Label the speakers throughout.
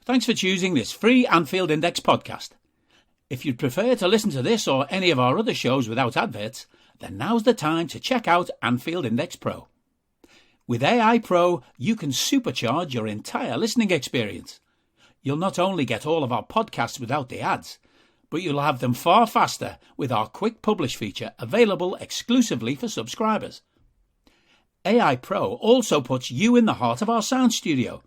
Speaker 1: Thanks for choosing this free Anfield Index podcast. If you'd prefer to listen to this or any of our other shows without adverts, then now's the time to check out Anfield Index Pro. With AI Pro, you can supercharge your entire listening experience. You'll not only get all of our podcasts without the ads, but you'll have them far faster with our Quick Publish feature available exclusively for subscribers. AI Pro also puts you in the heart of our sound studio,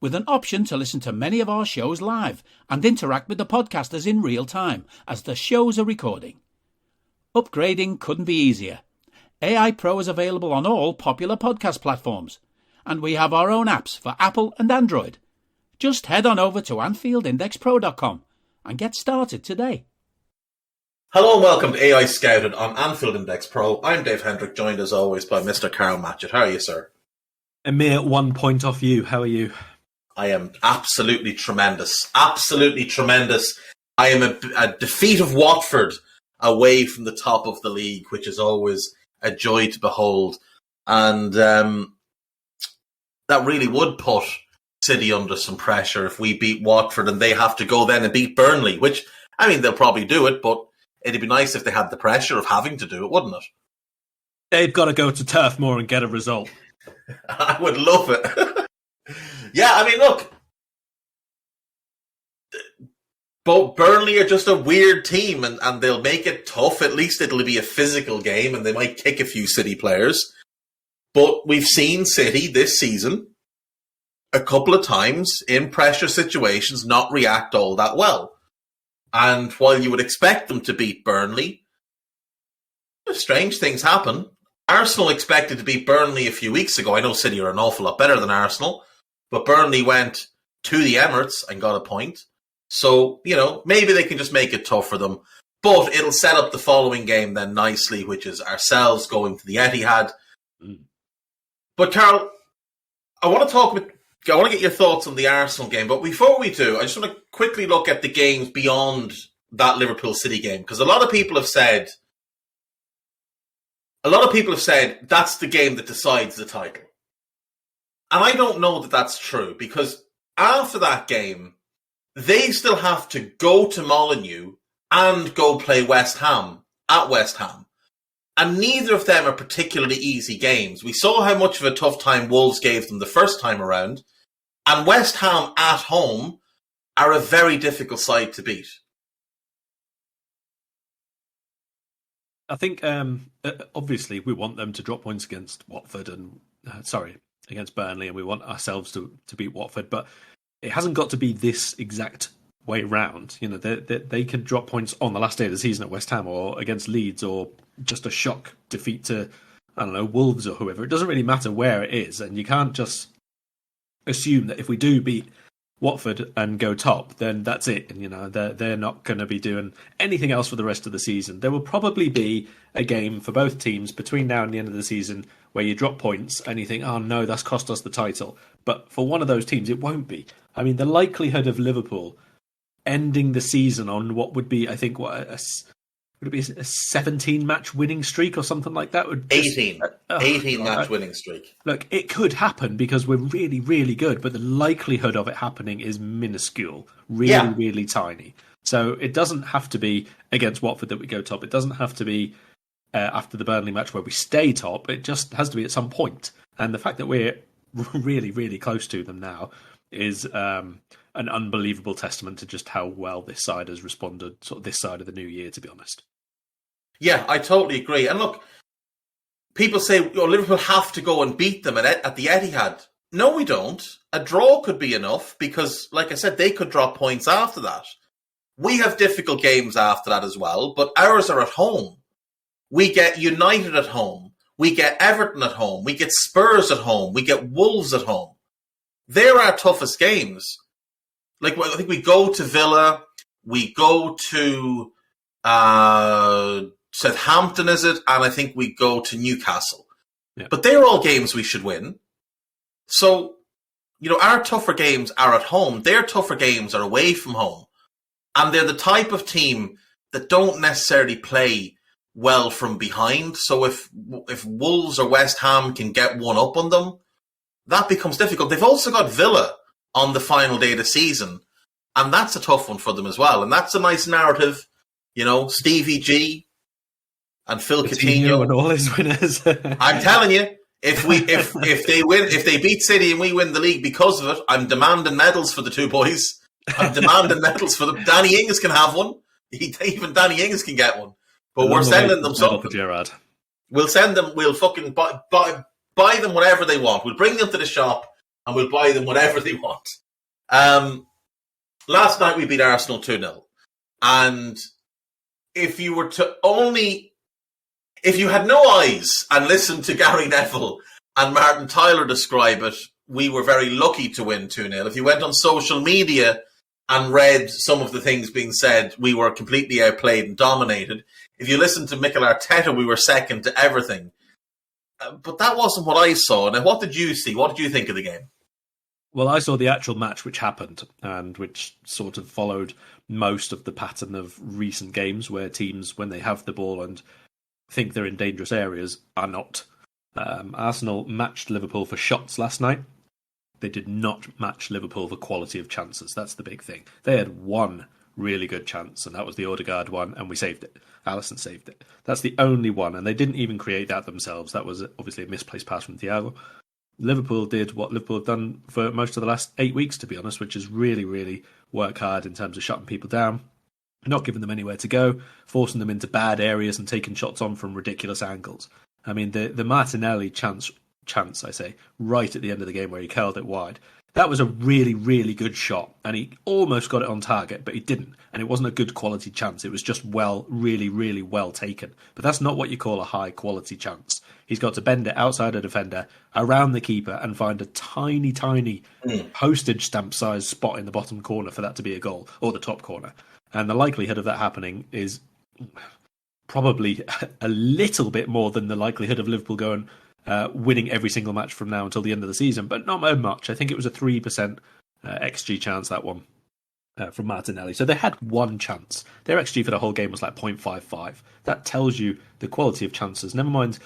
Speaker 1: with an option to listen to many of our shows live and interact with the podcasters in real time as the shows are recording. Upgrading couldn't be easier. AI Pro is available on all popular podcast platforms, and we have our own apps for Apple and Android. Just head on over to AnfieldIndexPro.com and get started today.
Speaker 2: Hello and welcome to AI Scouted on Anfield Index Pro. I'm Dave Hendrick, joined as always by Mr. Carl Matchett. How are you, sir?
Speaker 3: A mere 1 point off you. How are you?
Speaker 2: I am absolutely tremendous. Absolutely tremendous. I am a defeat of Watford away from the top of the league, which is always a joy to behold. And that really would put City under some pressure if we beat Watford and they have to go then and beat Burnley, which, I mean, they'll probably do it, but it'd be nice if they had the pressure of having to do it, wouldn't it?
Speaker 3: They've got to go to Turf Moor and get a result.
Speaker 2: I would love it. Yeah, I mean, look, both Burnley are just a weird team and they'll make it tough. At least it'll be a physical game and they might kick a few City players. But we've seen City this season a couple of times in pressure situations not react all that well. And while you would expect them to beat Burnley, strange things happen. Arsenal expected to beat Burnley a few weeks ago. I know City are an awful lot better than Arsenal, but Burnley went to the Emirates and got a point. So, you know, maybe they can just make it tough for them. But it'll set up the following game then nicely, which is ourselves going to the Etihad. But, Carl, I want to get your thoughts on the Arsenal game. But before we do, I just want to quickly look at the games beyond that Liverpool City game. Because a lot of people have said that's the game that decides the title. And I don't know that that's true, because after that game, they still have to go to Molineux and go play West Ham at West Ham. And neither of them are particularly easy games. We saw how much of a tough time Wolves gave them the first time around. And West Ham at home are a very difficult side to beat.
Speaker 3: I think, obviously, we want them to drop points against Watford and, against Burnley, and we want ourselves to beat Watford, but it hasn't got to be this exact way round. You know, they could drop points on the last day of the season at West Ham or against Leeds or just a shock defeat to, I don't know, Wolves or whoever. It doesn't really matter where it is, and you can't just assume that if we do beat Watford and go top, then that's it. And, you know, they're not going to be doing anything else for the rest of the season. There will probably be a game for both teams between now and the end of the season where you drop points and you think, oh no, that's cost us the title. But for one of those teams, it won't be. I mean, the likelihood of Liverpool ending the season on what would be, I think, would it be a 17-match winning streak or something like that?
Speaker 2: 18-match winning streak.
Speaker 3: Look, it could happen because we're really, really good, but the likelihood of it happening is minuscule, really tiny. So it doesn't have to be against Watford that we go top. It doesn't have to be after the Burnley match where we stay top. It just has to be at some point. And the fact that we're really, really close to them now is an unbelievable testament to just how well this side has responded, sort of this side of the new year, to be honest.
Speaker 2: Yeah, I totally agree. And look, people say, Liverpool have to go and beat them at the Etihad. No, we don't. A draw could be enough because, like I said, they could drop points after that. We have difficult games after that as well, but ours are at home. We get United at home. We get Everton at home. We get Spurs at home. We get Wolves at home. They're our toughest games. Like, I think we go to Villa. We go to Southampton, is it? And I think we go to Newcastle. Yeah. But they're all games we should win. So, you know, our tougher games are at home. Their tougher games are away from home. And they're the type of team that don't necessarily play well from behind. So if Wolves or West Ham can get one up on them, that becomes difficult. They've also got Villa on the final day of the season, And that's a tough one for them as well. And that's a nice narrative, Stevie G and Phil Coutinho
Speaker 3: and all his winners.
Speaker 2: I'm telling you, if they beat City and we win the league because of it, I'm demanding medals for the two boys. I'm demanding medals for them. Danny Ings can have one. Even Danny Ings can get one. But we're sending them something.
Speaker 3: For Gerrard.
Speaker 2: We'll send them. We'll fucking buy them whatever they want. We'll bring them to the shop and we'll buy them whatever they want. Last night we beat Arsenal 2-0. And if you had no eyes and listened to Gary Neville and Martin Tyler describe it, we were very lucky to win 2-0. If you went on social media and read some of the things being said, we were completely outplayed and dominated. If you listened to Mikel Arteta, we were second to everything. But that wasn't what I saw. Now, what did you see? What did you think of the game?
Speaker 3: Well, I saw the actual match which happened and which sort of followed most of the pattern of recent games where teams, when they have the ball and think they're in dangerous areas, are not. Arsenal matched Liverpool for shots last night. They did not match Liverpool for quality of chances. That's the big thing. They had one really good chance, and that was the Odegaard one, and we saved it. Alisson saved it. That's the only one, and they didn't even create that themselves. That was obviously a misplaced pass from Thiago. Liverpool did what Liverpool have done for most of the last 8 weeks, to be honest, which is really, really work hard in terms of shutting people down, not giving them anywhere to go, forcing them into bad areas and taking shots on from ridiculous angles. I mean, the Martinelli chance, I say, right at the end of the game where he curled it wide, that was a really, really good shot, and he almost got it on target, but he didn't, and it wasn't a good quality chance. It was just really, really well taken. But that's not what you call a high quality chance. He's got to bend it outside a defender, around the keeper, and find a tiny, tiny postage stamp size spot in the bottom corner for that to be a goal, or the top corner. And the likelihood of that happening is probably a little bit more than the likelihood of Liverpool going winning every single match from now until the end of the season, but not much. I think it was a 3% XG chance, that one, from Martinelli. So they had one chance. Their XG for the whole game was like 0.55. That tells you the quality of chances. Never mind,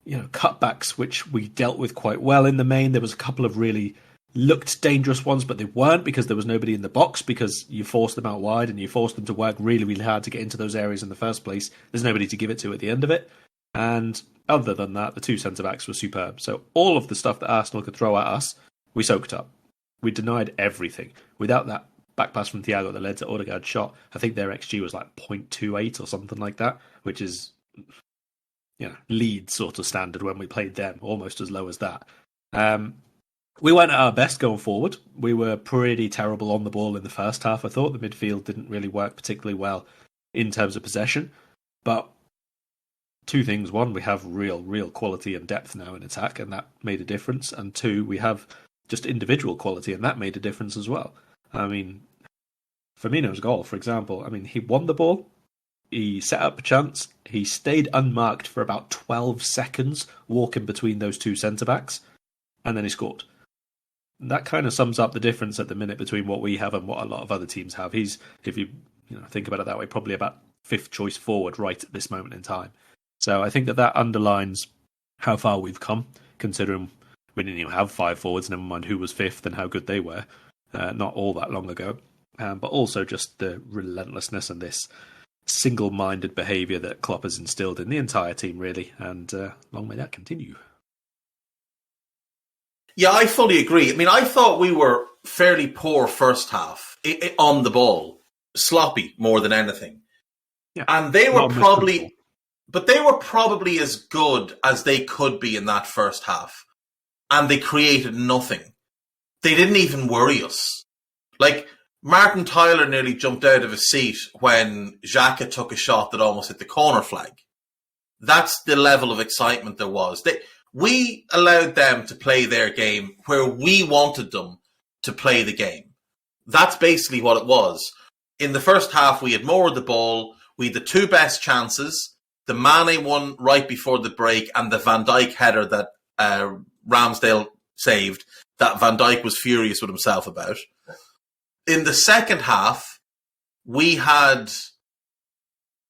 Speaker 3: cutbacks, which we dealt with quite well in the main. There was a couple of really looked dangerous ones, but they weren't because there was nobody in the box, because you forced them out wide and you forced them to work really, really hard to get into those areas in the first place. There's nobody to give it to at the end of it. And other than that, the two centre-backs were superb. So all of the stuff that Arsenal could throw at us, we soaked up. We denied everything. Without that back pass from Thiago that led to Odegaard's shot, I think their XG was like 0.28 or something like that, which is Leeds sort of standard when we played them, almost as low as that. We weren't at our best going forward. We were pretty terrible on the ball in the first half, I thought. The midfield didn't really work particularly well in terms of possession. But two things. One, we have real quality and depth now in attack, and that made a difference. And two, we have just individual quality, and that made a difference as well. I mean, Firmino's goal, for example, he won the ball, he set up a chance, he stayed unmarked for about 12 seconds, walking between those two centre-backs, and then he scored. That kind of sums up the difference at the minute between what we have and what a lot of other teams have. He's, if you think about it that way, probably about fifth choice forward right at this moment in time. So I think that underlines how far we've come, considering we didn't even have five forwards, never mind who was fifth and how good they were, not all that long ago. But also just the relentlessness and this single-minded behaviour that Klopp has instilled in the entire team, really, and long may that continue.
Speaker 2: Yeah, I fully agree. I thought we were fairly poor first half on the ball, sloppy more than anything.
Speaker 3: Yeah,
Speaker 2: and they were probably as good as they could be in that first half. And they created nothing. They didn't even worry us. Like, Martin Tyler nearly jumped out of his seat when Xhaka took a shot that almost hit the corner flag. That's the level of excitement there was. We allowed them to play their game where we wanted them to play the game. That's basically what it was. In the first half, we had more of the ball. We had the two best chances. The Mane one right before the break and the Van Dijk header that Ramsdale saved, that Van Dijk was furious with himself about. In the second half, we had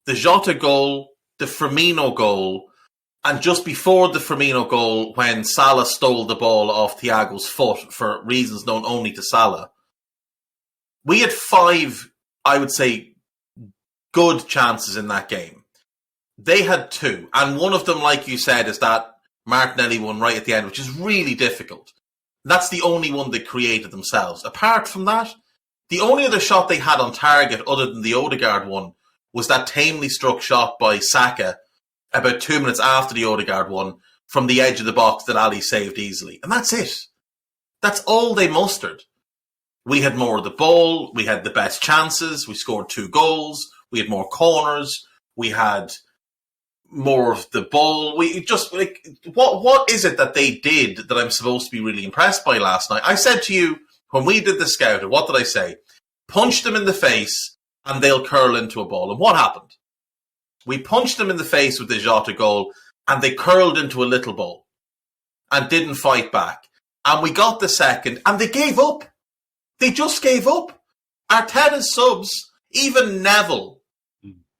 Speaker 2: the Jota goal, the Firmino goal, and just before the Firmino goal, when Salah stole the ball off Thiago's foot for reasons known only to Salah, We had 5, I would say, good chances in that game. They had 2. And one of them, like you said, is that Martinelli one right at the end, which is really difficult. That's the only one they created themselves. Apart from that, the only other shot they had on target other than the Odegaard one was that tamely struck shot by Saka about 2 minutes after the Odegaard one from the edge of the box that Ali saved easily. And that's it. That's all they mustered. We had more of the ball. We had the best chances. We scored 2 goals. We had more corners. We had more of the ball. We just, like, what is it that they did that I'm supposed to be really impressed by last night? I said to you, when we did the scouting, what did I say? Punch them in the face and they'll curl into a ball. And what happened? We punched them in the face with the Jota goal and they curled into a little ball and didn't fight back. And we got the second and they gave up. They just gave up. Arteta's subs, even Neville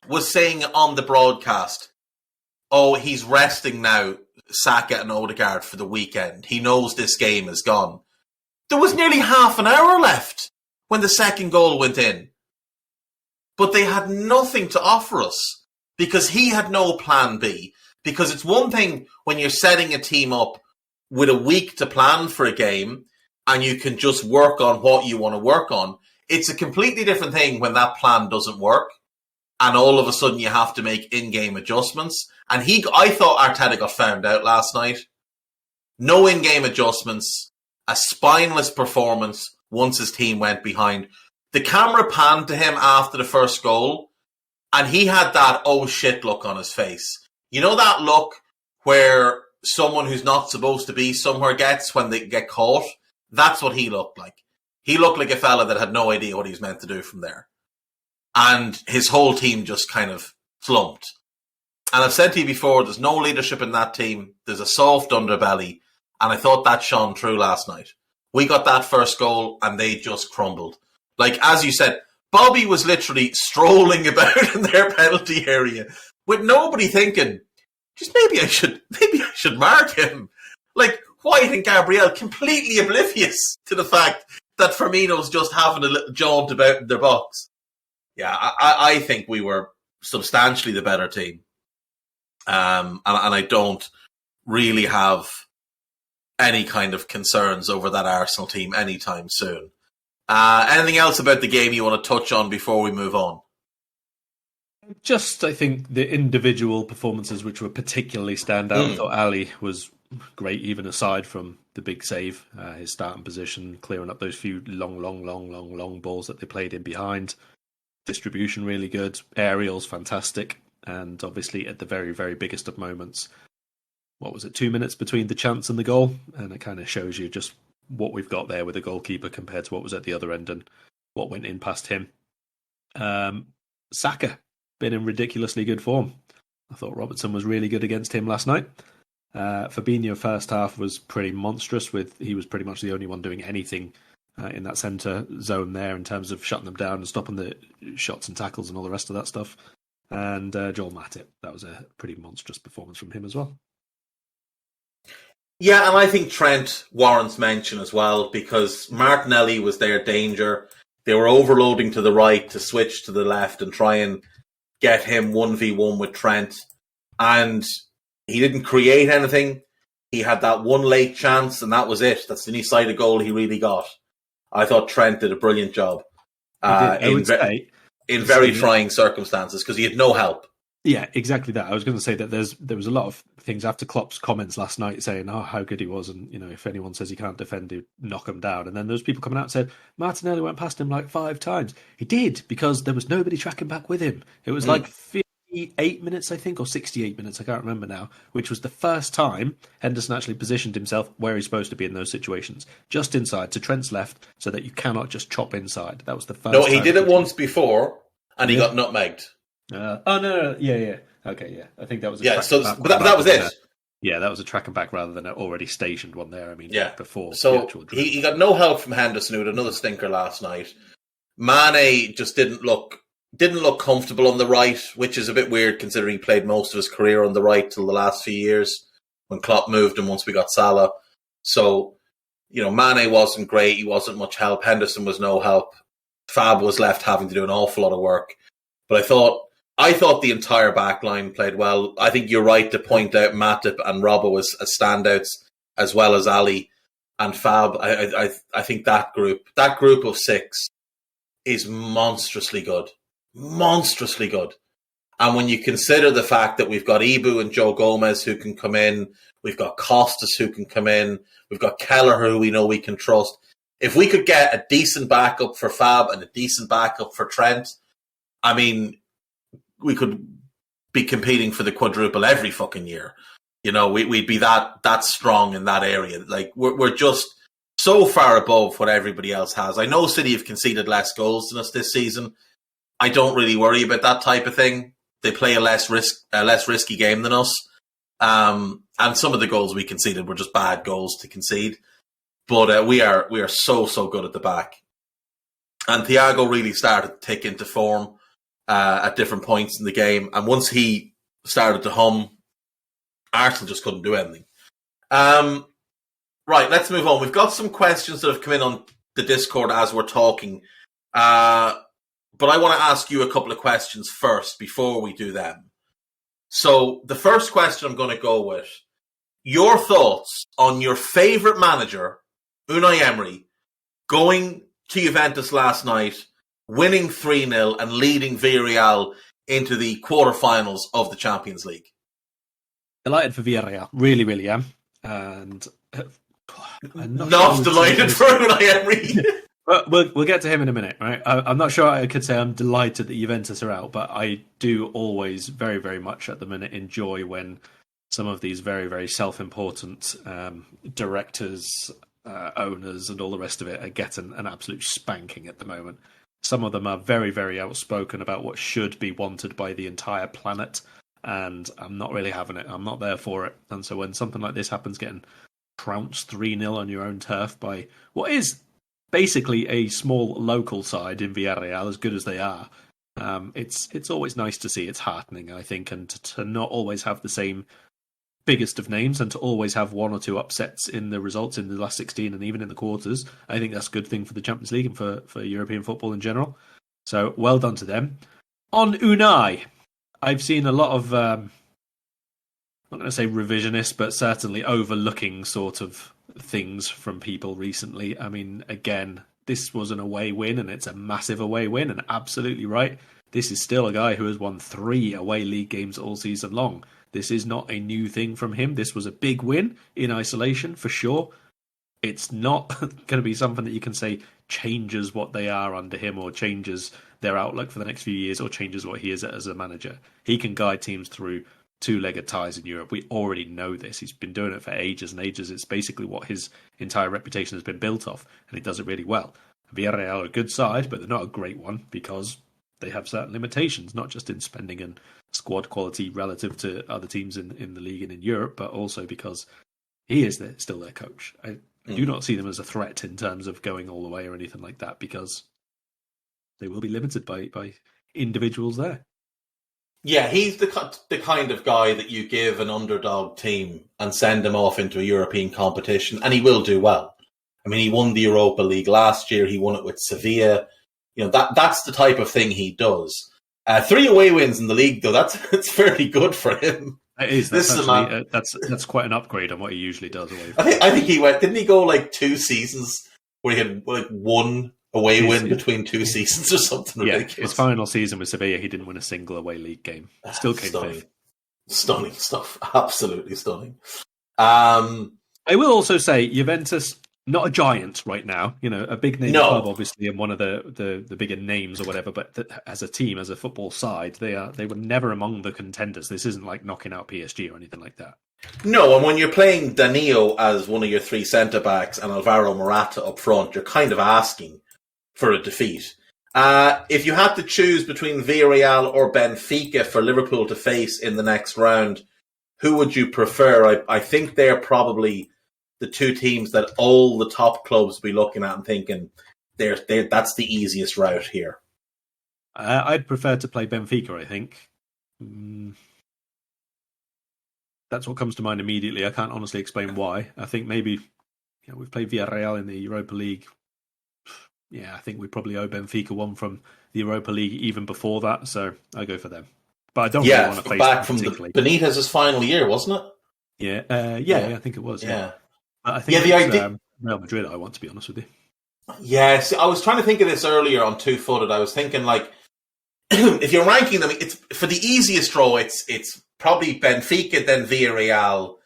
Speaker 2: was saying on the broadcast, oh, he's resting now, Saka and Odegaard, for the weekend. He knows this game is gone. There was nearly half an hour left when the second goal went in. But they had nothing to offer us because he had no plan B. Because it's one thing when you're setting a team up with a week to plan for a game and you can just work on what you want to work on. It's a completely different thing when that plan doesn't work and all of a sudden you have to make in-game adjustments. And I thought Arteta got found out last night. No in-game adjustments, a spineless performance once his team went behind. The camera panned to him after the first goal, and he had that oh shit look on his face. You know that look where someone who's not supposed to be somewhere gets when they get caught? That's what he looked like. He looked like a fella that had no idea what he was meant to do from there. And his whole team just kind of slumped. And I've said to you before, there's no leadership in that team. There's a soft underbelly. And I thought that shone through last night. We got that first goal and they just crumbled. Like, as you said, Bobby was literally strolling about in their penalty area with nobody thinking, just maybe I should mark him. Like, White and Gabriel completely oblivious to the fact that Firmino's just having a little jaunt about in their box. Yeah, I think we were substantially the better team. And I don't really have any kind of concerns over that Arsenal team anytime soon. Anything else about the game you want to touch on before we move on?
Speaker 3: Just, I think, the individual performances which were particularly stand out. I thought Ali was great, even aside from the big save, his starting position, clearing up those few long balls that they played in behind. Distribution really good, aerials fantastic, and obviously at the very, very biggest of moments, what was it, 2 minutes between the chance and the goal, and it kind of shows you just what we've got there with the goalkeeper compared to what was at the other end and what went in past him. Saka, been in ridiculously good form. I thought Robertson was really good against him last night. Fabinho first half was pretty monstrous, he was pretty much the only one doing anything in that centre zone there in terms of shutting them down and stopping the shots and tackles and all the rest of that stuff. And Joel Matip, that was a pretty monstrous performance from him as well.
Speaker 2: Yeah, and I think Trent warrants mention as well because Martinelli was their danger. They were overloading to the right to switch to the left and try and get him 1v1 with Trent. And he didn't create anything. He had that one late chance and that was it. That's the only side of goal he really got. I thought Trent did a brilliant job in very trying circumstances because he had no help.
Speaker 3: Yeah, exactly that. I was going to say that there was a lot of things after Klopp's comments last night saying, oh, how good he was. And, you know, if anyone says he can't defend, he'd knock him down. And then there was people coming out and said, Martinelli went past him like 5 times. He did, because there was nobody tracking back with him. It was like 58 minutes, I think, or 68 minutes. I can't remember now, which was the first time Henderson actually positioned himself where he's supposed to be in those situations, just inside to Trent's left so that you cannot just chop inside. That was the first time.
Speaker 2: No, he did it once before and he got nutmegged.
Speaker 3: No. Yeah. Okay, yeah. I think that was a
Speaker 2: but that was it.
Speaker 3: Yeah, that was a track and back rather than an already stationed one there. I mean, before
Speaker 2: so
Speaker 3: the actual drill.
Speaker 2: He got no help from Henderson, who had another stinker last night. Mane just didn't look comfortable on the right, which is a bit weird considering he played most of his career on the right till the last few years when Klopp moved him once we got Salah. So, you know, Mane wasn't great. He wasn't much help. Henderson was no help. Fab was left having to do an awful lot of work. But I thought the entire back line played well. I think you're right to point out Matip and Robbo as standouts, as well as Ali and Fab. I think that group of 6 is monstrously good. Monstrously good. And when you consider the fact that we've got Ibu and Joe Gomez who can come in, we've got Costas who can come in, we've got Kelleher who we know we can trust. If we could get a decent backup for Fab and a decent backup for Trent, I mean, we could be competing for the quadruple every fucking year. You know, we'd be that strong in that area. Like, we're just so far above what everybody else has. I know City have conceded less goals than us this season. I don't really worry about that type of thing. They play a less risky game than us. And some of the goals we conceded were just bad goals to concede. But we are so good at the back. And Thiago really started to tick into form at different points in the game. And once he started to hum, Arsenal just couldn't do anything. Right, let's move on. We've got some questions that have come in on the Discord as we're talking. But I want to ask you a couple of questions first before we do them. So the first question I'm going to go with, your thoughts on your favourite manager, Unai Emery, going to Juventus last night, winning 3-0 and leading Villarreal into the quarterfinals of the Champions League.
Speaker 3: Delighted for Villarreal, really, really am. And I'm
Speaker 2: not delighted for Unai Emery.
Speaker 3: But we'll get to him in a minute, right? I'm not sure I could say I'm delighted that Juventus are out, but I do always very, very much at the minute enjoy when some of these very, very self-important directors, owners, and all the rest of it are getting an absolute spanking at the moment. Some of them are very, very outspoken about what should be wanted by the entire planet, and I'm not really having it. I'm not there for it. And so when something like this happens, getting trounced 3-0 on your own turf by what is basically a small local side in Villarreal, as good as they are, it's always nice to see. It's heartening, I think, and to not always have the same biggest of names and to always have one or two upsets in the results in the last 16 and even in the quarters. I think that's a good thing for the Champions League and for European football in general. So well done to them. On Unai, I've seen a lot of, I'm not going to say revisionist, but certainly overlooking sort of things from people recently. I mean, again, this was an away win and it's a massive away win, and absolutely right. This is still a guy who has won 3 away league games all season long. This is not a new thing from him. This was a big win in isolation, for sure. It's not going to be something that you can say changes what they are under him or changes their outlook for the next few years or changes what he is as a manager. He can guide teams through two-legged ties in Europe. We already know this. He's been doing it for ages and ages. It's basically what his entire reputation has been built off, and he does it really well. Villarreal are a good side, but they're not a great one because they have certain limitations, not just in spending and squad quality relative to other teams in the league and in Europe, but also because he is still their coach. I do not see them as a threat in terms of going all the way or anything like that, because they will be limited by individuals there.
Speaker 2: Yeah, he's the kind of guy that you give an underdog team and send him off into a European competition, and he will do well. I mean, he won the Europa League last year. He won it with Sevilla. You know, that's the type of thing he does. 3 away wins in the league, though, that's fairly good for him.
Speaker 3: It is. That's quite an upgrade on what he usually does away from.
Speaker 2: I think he went. Didn't he go like 2 seasons where he had like 1 away win between 2 seasons or something ridiculous?
Speaker 3: His final season with Sevilla, he didn't win a single away league game. Still came fifth.
Speaker 2: Stunning stuff. Absolutely stunning.
Speaker 3: I will also say Juventus, not a giant right now, you know, a big name club, obviously, and one of the bigger names or whatever. But as a team, as a football side, they were never among the contenders. This isn't like knocking out PSG or anything like that.
Speaker 2: No, and when you're playing Danilo as one of your 3 centre backs and Alvaro Morata up front, you're kind of asking for a defeat. If you had to choose between Villarreal or Benfica for Liverpool to face in the next round, who would you prefer? I think they're probably the 2 teams that all the top clubs be looking at and thinking that's the easiest route here.
Speaker 3: I'd prefer to play Benfica, I think. That's what comes to mind immediately. I can't honestly explain why. I think maybe we've played Villarreal in the Europa League I think we probably owe Benfica one from the Europa League even before that, so I go for them. But I don't really want to face
Speaker 2: back
Speaker 3: them
Speaker 2: from
Speaker 3: particularly.
Speaker 2: Benitez's final year, wasn't it?
Speaker 3: Yeah, I think it was. Yeah. I think
Speaker 2: the idea.
Speaker 3: Real Madrid, I want to be honest with you.
Speaker 2: Yes, I was trying to think of this earlier on Two Footed. I was thinking, like, if you're ranking them, it's for the easiest draw. It's probably Benfica, then Villarreal,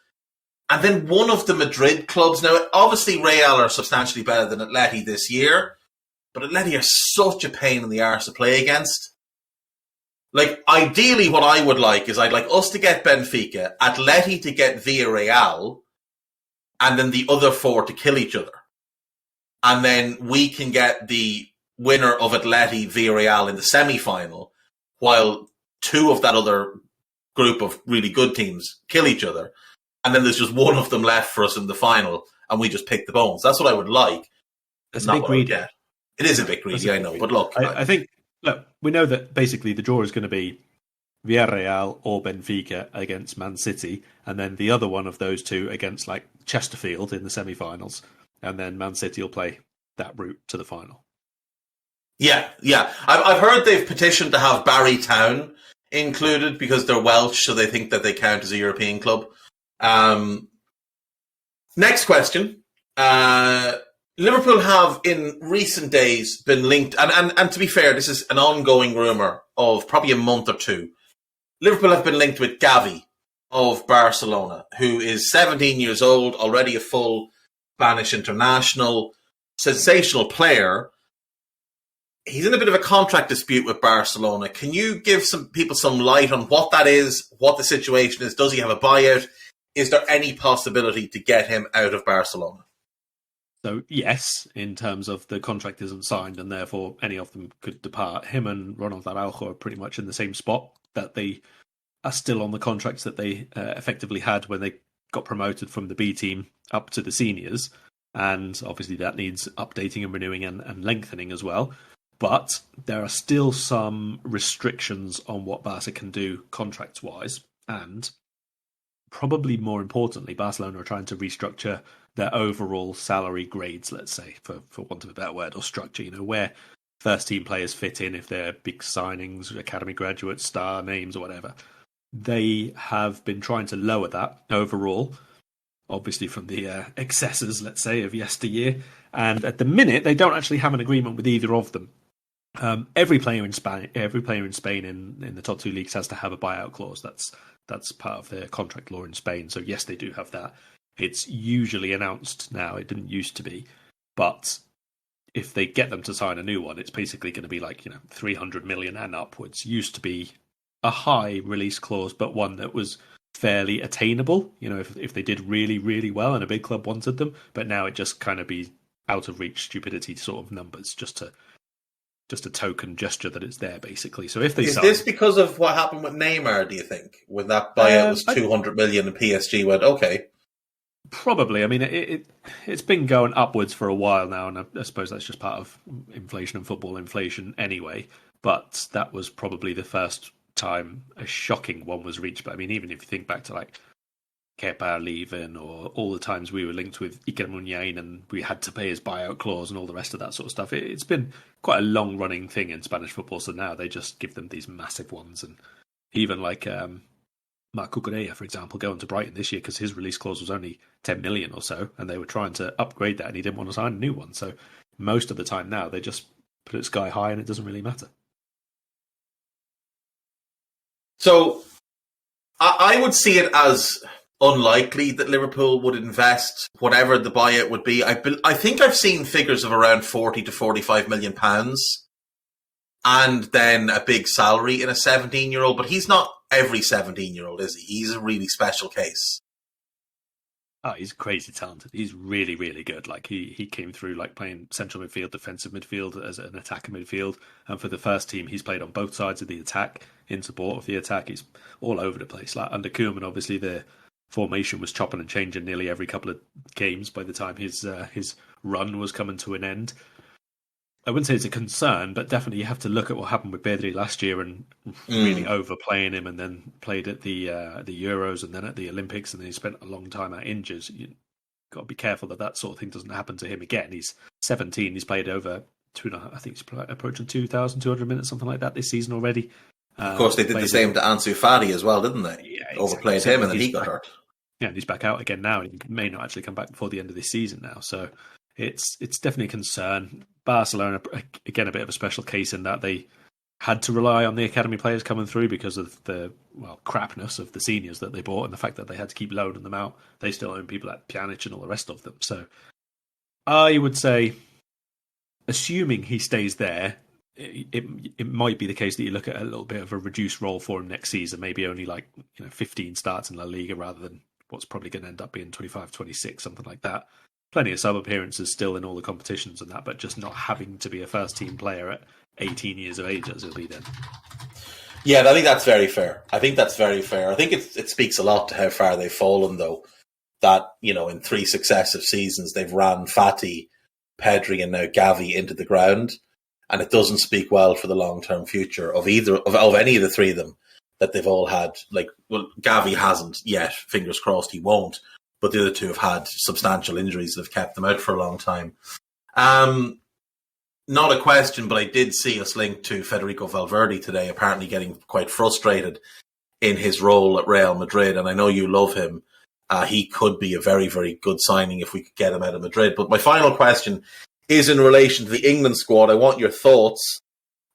Speaker 2: and then one of the Madrid clubs. Now, obviously, Real are substantially better than Atleti this year, but Atleti are such a pain in the arse to play against. Like, ideally, what I would like is I'd like us to get Benfica, Atleti to get Villarreal, and then the other four to kill each other. And then we can get the winner of Atleti Villarreal in the semi-final, while two of that other group of really good teams kill each other. And then there's just one of them left for us in the final, and we just pick the bones. That's what I would like.
Speaker 3: That's a bit greedy.
Speaker 2: It is a bit greedy, I know. But look,
Speaker 3: I think, we know that basically the draw is going to be Villarreal or Benfica against Man City, and then the other one of those two against like Chesterfield in the semi-finals, and then Man City will play that route to the final.
Speaker 2: Yeah. I've heard they've petitioned to have Barry Town included because they're Welsh, so they think that they count as a European club. Next question. Liverpool have in recent days been linked, and to be fair, this is an ongoing rumour of probably a month or two. Liverpool have been linked with Gavi of Barcelona, who is 17 years old, already a full Spanish international, sensational player. He's in a bit of a contract dispute with Barcelona. Can you give some people some light on what that is, what the situation is? Does he have a buyout? Is there any possibility to get him out of Barcelona?
Speaker 3: So, yes, in terms of the contract isn't signed and therefore any of them could depart. Him and Ronald Araujo are pretty much in the same spot, that they are still on the contracts that they effectively had when they got promoted from the B team up to the seniors. And obviously that needs updating and renewing and lengthening as well. But there are still some restrictions on what Barca can do contract-wise. And probably more importantly, Barcelona are trying to restructure their overall salary grades, let's say, for want of a better word, or structure, where first-team players fit in if they're big signings, academy graduates, star names or whatever. They have been trying to lower that overall, obviously from the excesses, let's say, of yesteryear. And at the minute, they don't actually have an agreement with either of them. Every player in Spain in the top two leagues has to have a buyout clause. That's part of their contract law in Spain. So yes, they do have that. It's usually announced now. It didn't used to be, but if they get them to sign a new one, it's basically going to be like 300 million and upwards. Used to be a high release clause, but one that was fairly attainable. If they did really, really well and a big club wanted them, but now it just kind of be out of reach stupidity sort of numbers, just a token gesture that it's there, basically. So if they
Speaker 2: is this because of what happened with Neymar? Do you think when that buyout was 200 million and PSG went okay?
Speaker 3: Probably. I mean, it's been going upwards for a while now, and I suppose that's just part of inflation and football inflation anyway. But that was probably the first time a shocking one was reached. But I mean, even if you think back to like Kepa leaving, or all the times we were linked with Iker Muniain and we had to pay his buyout clause and all the rest of that sort of stuff, it's been quite a long-running thing in Spanish football. So now they just give them these massive ones, and even like Marc Cucurella, for example, going to Brighton this year because his release clause was only 10 million or so, and they were trying to upgrade that, and he didn't want to sign a new one. So most of the time now they just put it sky high, and it doesn't really matter.
Speaker 2: So I would see it as unlikely that Liverpool would invest whatever the buyout would be. I think I've seen figures of around 40 to 45 million pounds, and then a big salary in a 17-year-old. But he's not every 17-year-old, is he? He's a really special case.
Speaker 3: Oh, he's crazy talented. He's really, really good. Like he came through like playing central midfield, defensive midfield as an attacker midfield. And for the first team, he's played on both sides of the attack, in support of the attack. He's all over the place. Like under Koeman, obviously the formation was chopping and changing nearly every couple of games by the time his run was coming to an end. I wouldn't say it's a concern, but definitely you have to look at what happened with Pedri last year and really overplaying him, and then played at the Euros and then at the Olympics, and then he spent a long time out injured. You've got to be careful that sort of thing doesn't happen to him again. He's 17. He's played over I think it's approaching 2,200 minutes, something like that this season already.
Speaker 2: Of course, they did the same to Ansu Fati as well, didn't they?
Speaker 3: Yeah, exactly.
Speaker 2: Overplayed him, and then he got hurt.
Speaker 3: Yeah, and he's back out again now, and he may not actually come back before the end of this season now. So it's definitely a concern. Barcelona, again, a bit of a special case in that they had to rely on the academy players coming through because of the crapness of the seniors that they bought and the fact that they had to keep loaning them out. They still own people like Pjanic and all the rest of them. So I would say, assuming he stays there, it might be the case that you look at a little bit of a reduced role for him next season, maybe only 15 starts in La Liga rather than what's probably going to end up being 25, 26, something like that. Plenty of sub appearances still in all the competitions and that, but just not having to be a first team player at 18 years of age as he'll be then.
Speaker 2: Yeah, I think that's very fair. I think it speaks a lot to how far they've fallen, though. That, in 3 successive seasons, they've ran Fati, Pedri, and now Gavi into the ground. And it doesn't speak well for the long-term future of any of the 3 of them that they've all had. Gavi hasn't yet. Fingers crossed he won't. But the other 2 have had substantial injuries that have kept them out for a long time. Not a question, but I did see us linked to Federico Valverde today, apparently getting quite frustrated in his role at Real Madrid. And I know you love him. He could be a very, very good signing if we could get him out of Madrid. But my final question is in relation to the England squad. I want your thoughts.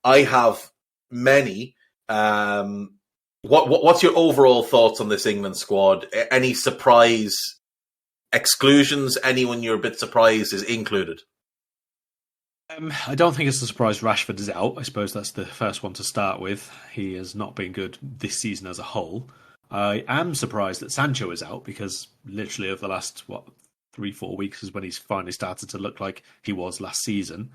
Speaker 2: I have many. What's your overall thoughts on this England squad? Any surprise exclusions? Anyone you're a bit surprised is included?
Speaker 3: I don't think it's a surprise Rashford is out. I suppose that's the first one to start with. He has not been good this season as a whole. I am surprised that Sancho is out because literally over the last, 3-4 weeks is when he's finally started to look like he was last season.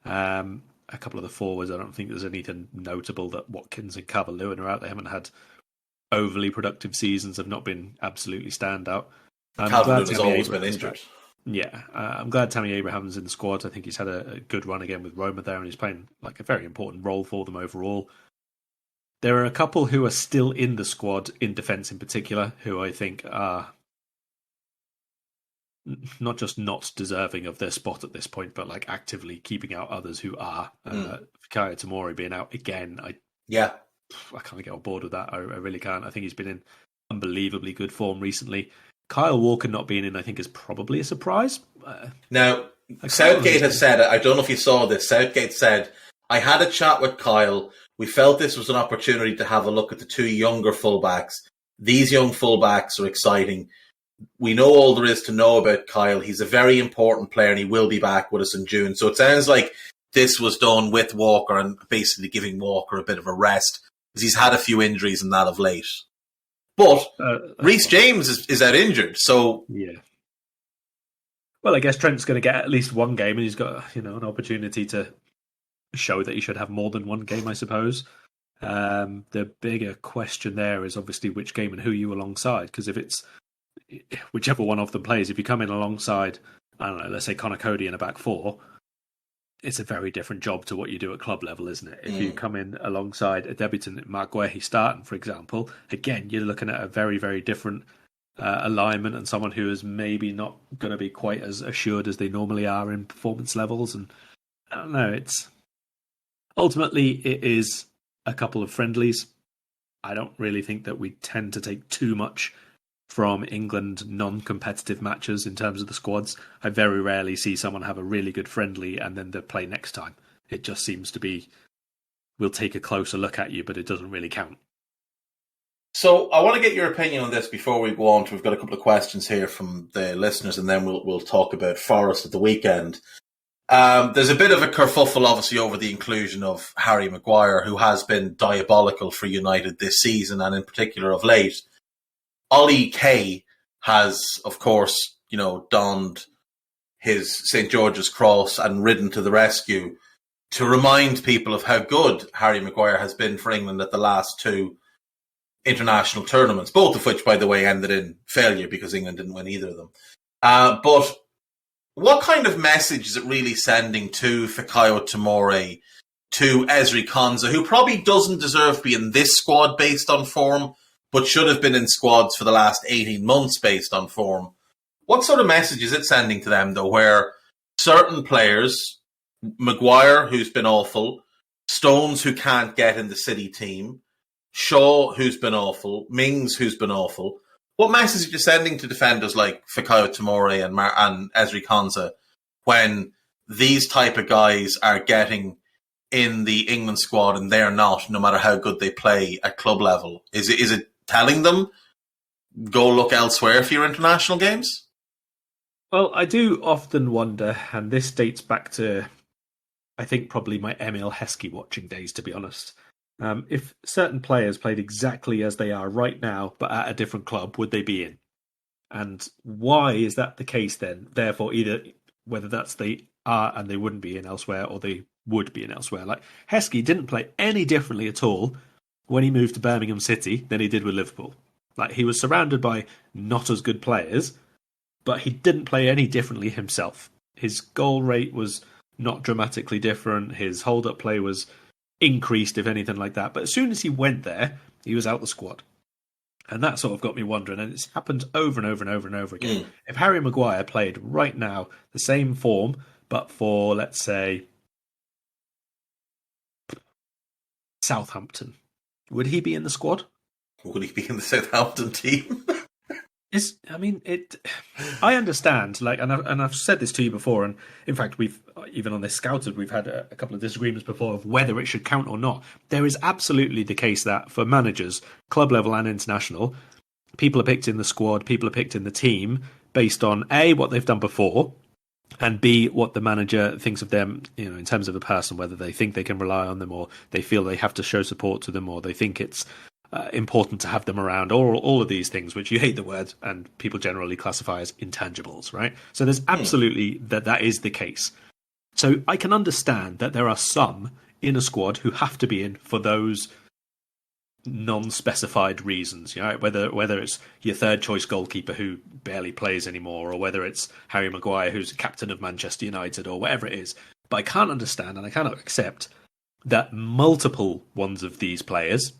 Speaker 3: A couple of the forwards, I don't think there's anything notable that Watkins and Calvert-Lewin are out. They haven't had overly productive seasons, have not been absolutely standout.
Speaker 2: Calvert-Lewin has always been injured.
Speaker 3: Yeah, I'm glad Tammy Abraham's in the squad. I think he's had a good run again with Roma there, and he's playing a very important role for them overall. There are a couple who are still in the squad, in defence in particular, who I think are not just not deserving of their spot at this point, but actively keeping out others who are. Fikayo Tomori being out again, I can't get on board with that. I really can't. I think he's been in unbelievably good form recently. Kyle Walker not being in, I think, is probably a surprise.
Speaker 2: Now, Southgate has said, I don't know if you saw this, Southgate said, I had a chat with Kyle. We felt this was an opportunity to have a look at the 2 younger fullbacks. These young fullbacks are exciting. We know all there is to know about Kyle. He's a very important player and he will be back with us in June. So it sounds like this was done with Walker and basically giving Walker a bit of a rest because he's had a fefew injuries in that of late. But Reece James is out injured, so
Speaker 3: yeah. Well, I guess Trent's going to get at least one game, and he's got an opportunity to show that he should have more than one game, I suppose. The bigger question there is obviously which game and who you alongside, because if it's whichever one of them plays, if you come in alongside, I don't know, let's say Conor Cody in a back 4, it's a very different job to what you do at club level, isn't it? If you come in alongside a debutant, Mark Guehi starting, for example, again, you're looking at a very, very different alignment and someone who is maybe not going to be quite as assured as they normally are in performance levels. And I don't know, ultimately it is a couple of friendlies. I don't really think that we tend to take too much from England non-competitive matches in terms of the squads. I very rarely see someone have a really good friendly and then they play next time. It just seems to be, we'll take a closer look at you, but it doesn't really count.
Speaker 2: So I want to get your opinion on this before we go on. We've got a couple of questions here from the listeners and then we'll talk about Forest at the weekend. There's a bit of a kerfuffle, obviously, over the inclusion of Harry Maguire, who has been diabolical for United this season and in particular of late. Ollie Kay has, of course, donned his St. George's cross and ridden to the rescue to remind people of how good Harry Maguire has been for England at the last 2 international tournaments, both of which, by the way, ended in failure because England didn't win either of them. But what kind of message is it really sending to Fikayo Tomori, to Ezri Konsa, who probably doesn't deserve to be in this squad based on form, but should have been in squads for the last 18 months based on form? What sort of message is it sending to them, though, where certain players Maguire, who's been awful, Stones, who can't get in the City team, Shaw, who's been awful, Mings, who's been awful. What message are you sending to defenders like Fikayo Tomori and Ezri Konsa when these type of guys are getting in the England squad and they're not, no matter how good they play at club level? Is it telling them, go look elsewhere for your international games?
Speaker 3: Well, I do often wonder, and this dates back to, I think, probably my Emil Heskey watching days, to be honest. If certain players played exactly as they are right now, but at a different club, would they be in? And why is that the case then? Therefore, either whether that's they are and they wouldn't be in elsewhere, or they would be in elsewhere. Like, Heskey didn't play any differently at all when he moved to Birmingham City than he did with Liverpool. Like, he was surrounded by not as good players, but he didn't play any differently himself. His goal rate was not dramatically different. His hold-up play was increased, if anything like that. But as soon as he went there, he was out the squad. And that sort of got me wondering, and it's happened over and over and over and over again. If Harry Maguire played right now the same form, but for, let's say, Southampton, would he be in the squad?
Speaker 2: Would he be in the Southampton team?
Speaker 3: I understand, and I've said this to you before, and in fact, we've even on this Scouted, we've had a couple of disagreements before of whether it should count or not. There is absolutely the case that for managers, club level and international, people are picked in the squad, people are picked in the team based on A, what they've done before, and B, what the manager thinks of them, in terms of a person, whether they think they can rely on them, or they feel they have to show support to them, or they think it's important to have them around, or all of these things, which you hate the word, and people generally classify as intangibles, right? So there's absolutely that is the case. So I can understand that there are some in a squad who have to be in for those non-specified reasons, whether it's your third choice goalkeeper who barely plays anymore, or whether it's Harry Maguire who's captain of Manchester United, or whatever it is. But I can't understand and I cannot accept that multiple ones of these players,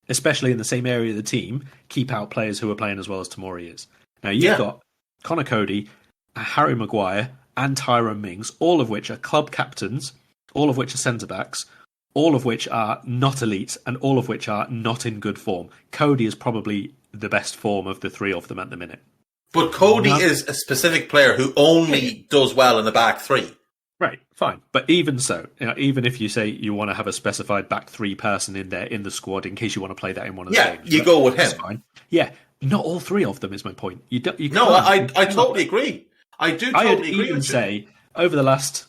Speaker 3: especially in the same area of the team, keep out players who are playing as well as Tomori is. Now, you've got Conor Cody, Harry Maguire, and Tyrone Mings, all of which are club captains, all of which are centre-backs, all of which are not elite, and all of which are not in good form. Cody is probably the best form of the three of them at the minute.
Speaker 2: But Cody is a specific player who only does well in the back three.
Speaker 3: Right, fine. But even so, even if you say you want to have a specified back three person in there in the squad in case you want to play that in one of the games.
Speaker 2: Yeah, you go with him.
Speaker 3: Fine. Yeah, not all three of them is my point. I
Speaker 2: totally agree. I do totally agree with you. I'd even
Speaker 3: say over the last,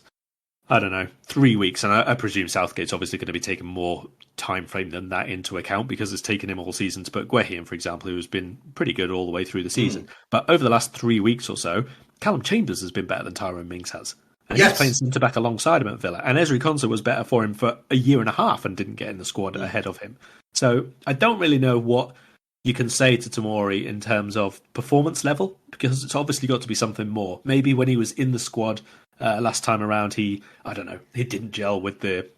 Speaker 3: 3 weeks, and I presume Southgate's obviously going to be taking more time frame than that into account because it's taken him all season to put Guehi in, for example, who's been pretty good all the way through the season. But over the last 3 weeks or so, Callum Chambers has been better than Tyrone Mings has. And he's playing centre-back alongside him at Villa. And Ezri Konsa was better for him for a year and a half and didn't get in the squad ahead of him. So I don't really know what you can say to Tomori in terms of performance level, because it's obviously got to be something more. Maybe when he was in the squad last time around, he didn't gel with the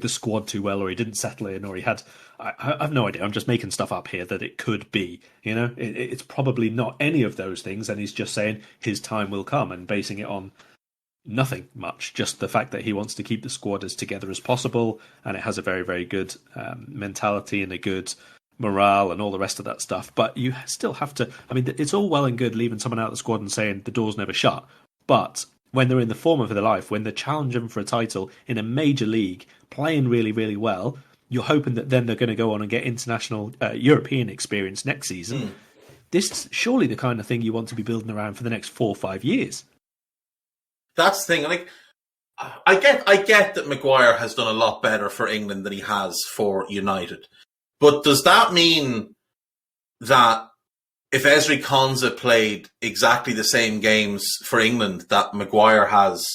Speaker 3: squad too well, or he didn't settle in, or he had... I have no idea. I'm just making stuff up here that it could be. It's probably not any of those things, and he's just saying his time will come and basing it on nothing much, just the fact that he wants to keep the squad as together as possible, and it has a very, very good mentality and a good morale and all the rest of that stuff. But you still have to... it's all well and good leaving someone out of the squad and saying the door's never shut, but when they're in the form of their life, when they're challenging for a title in a major league, playing really, really well, you're hoping that then they're going to go on and get international European experience next season. This is surely the kind of thing you want to be building around for the next 4 or 5 years.
Speaker 2: That's the thing. Like, I get that Maguire has done a lot better for England than he has for United. But does that mean that if Ezri Konsa played exactly the same games for England that Maguire has,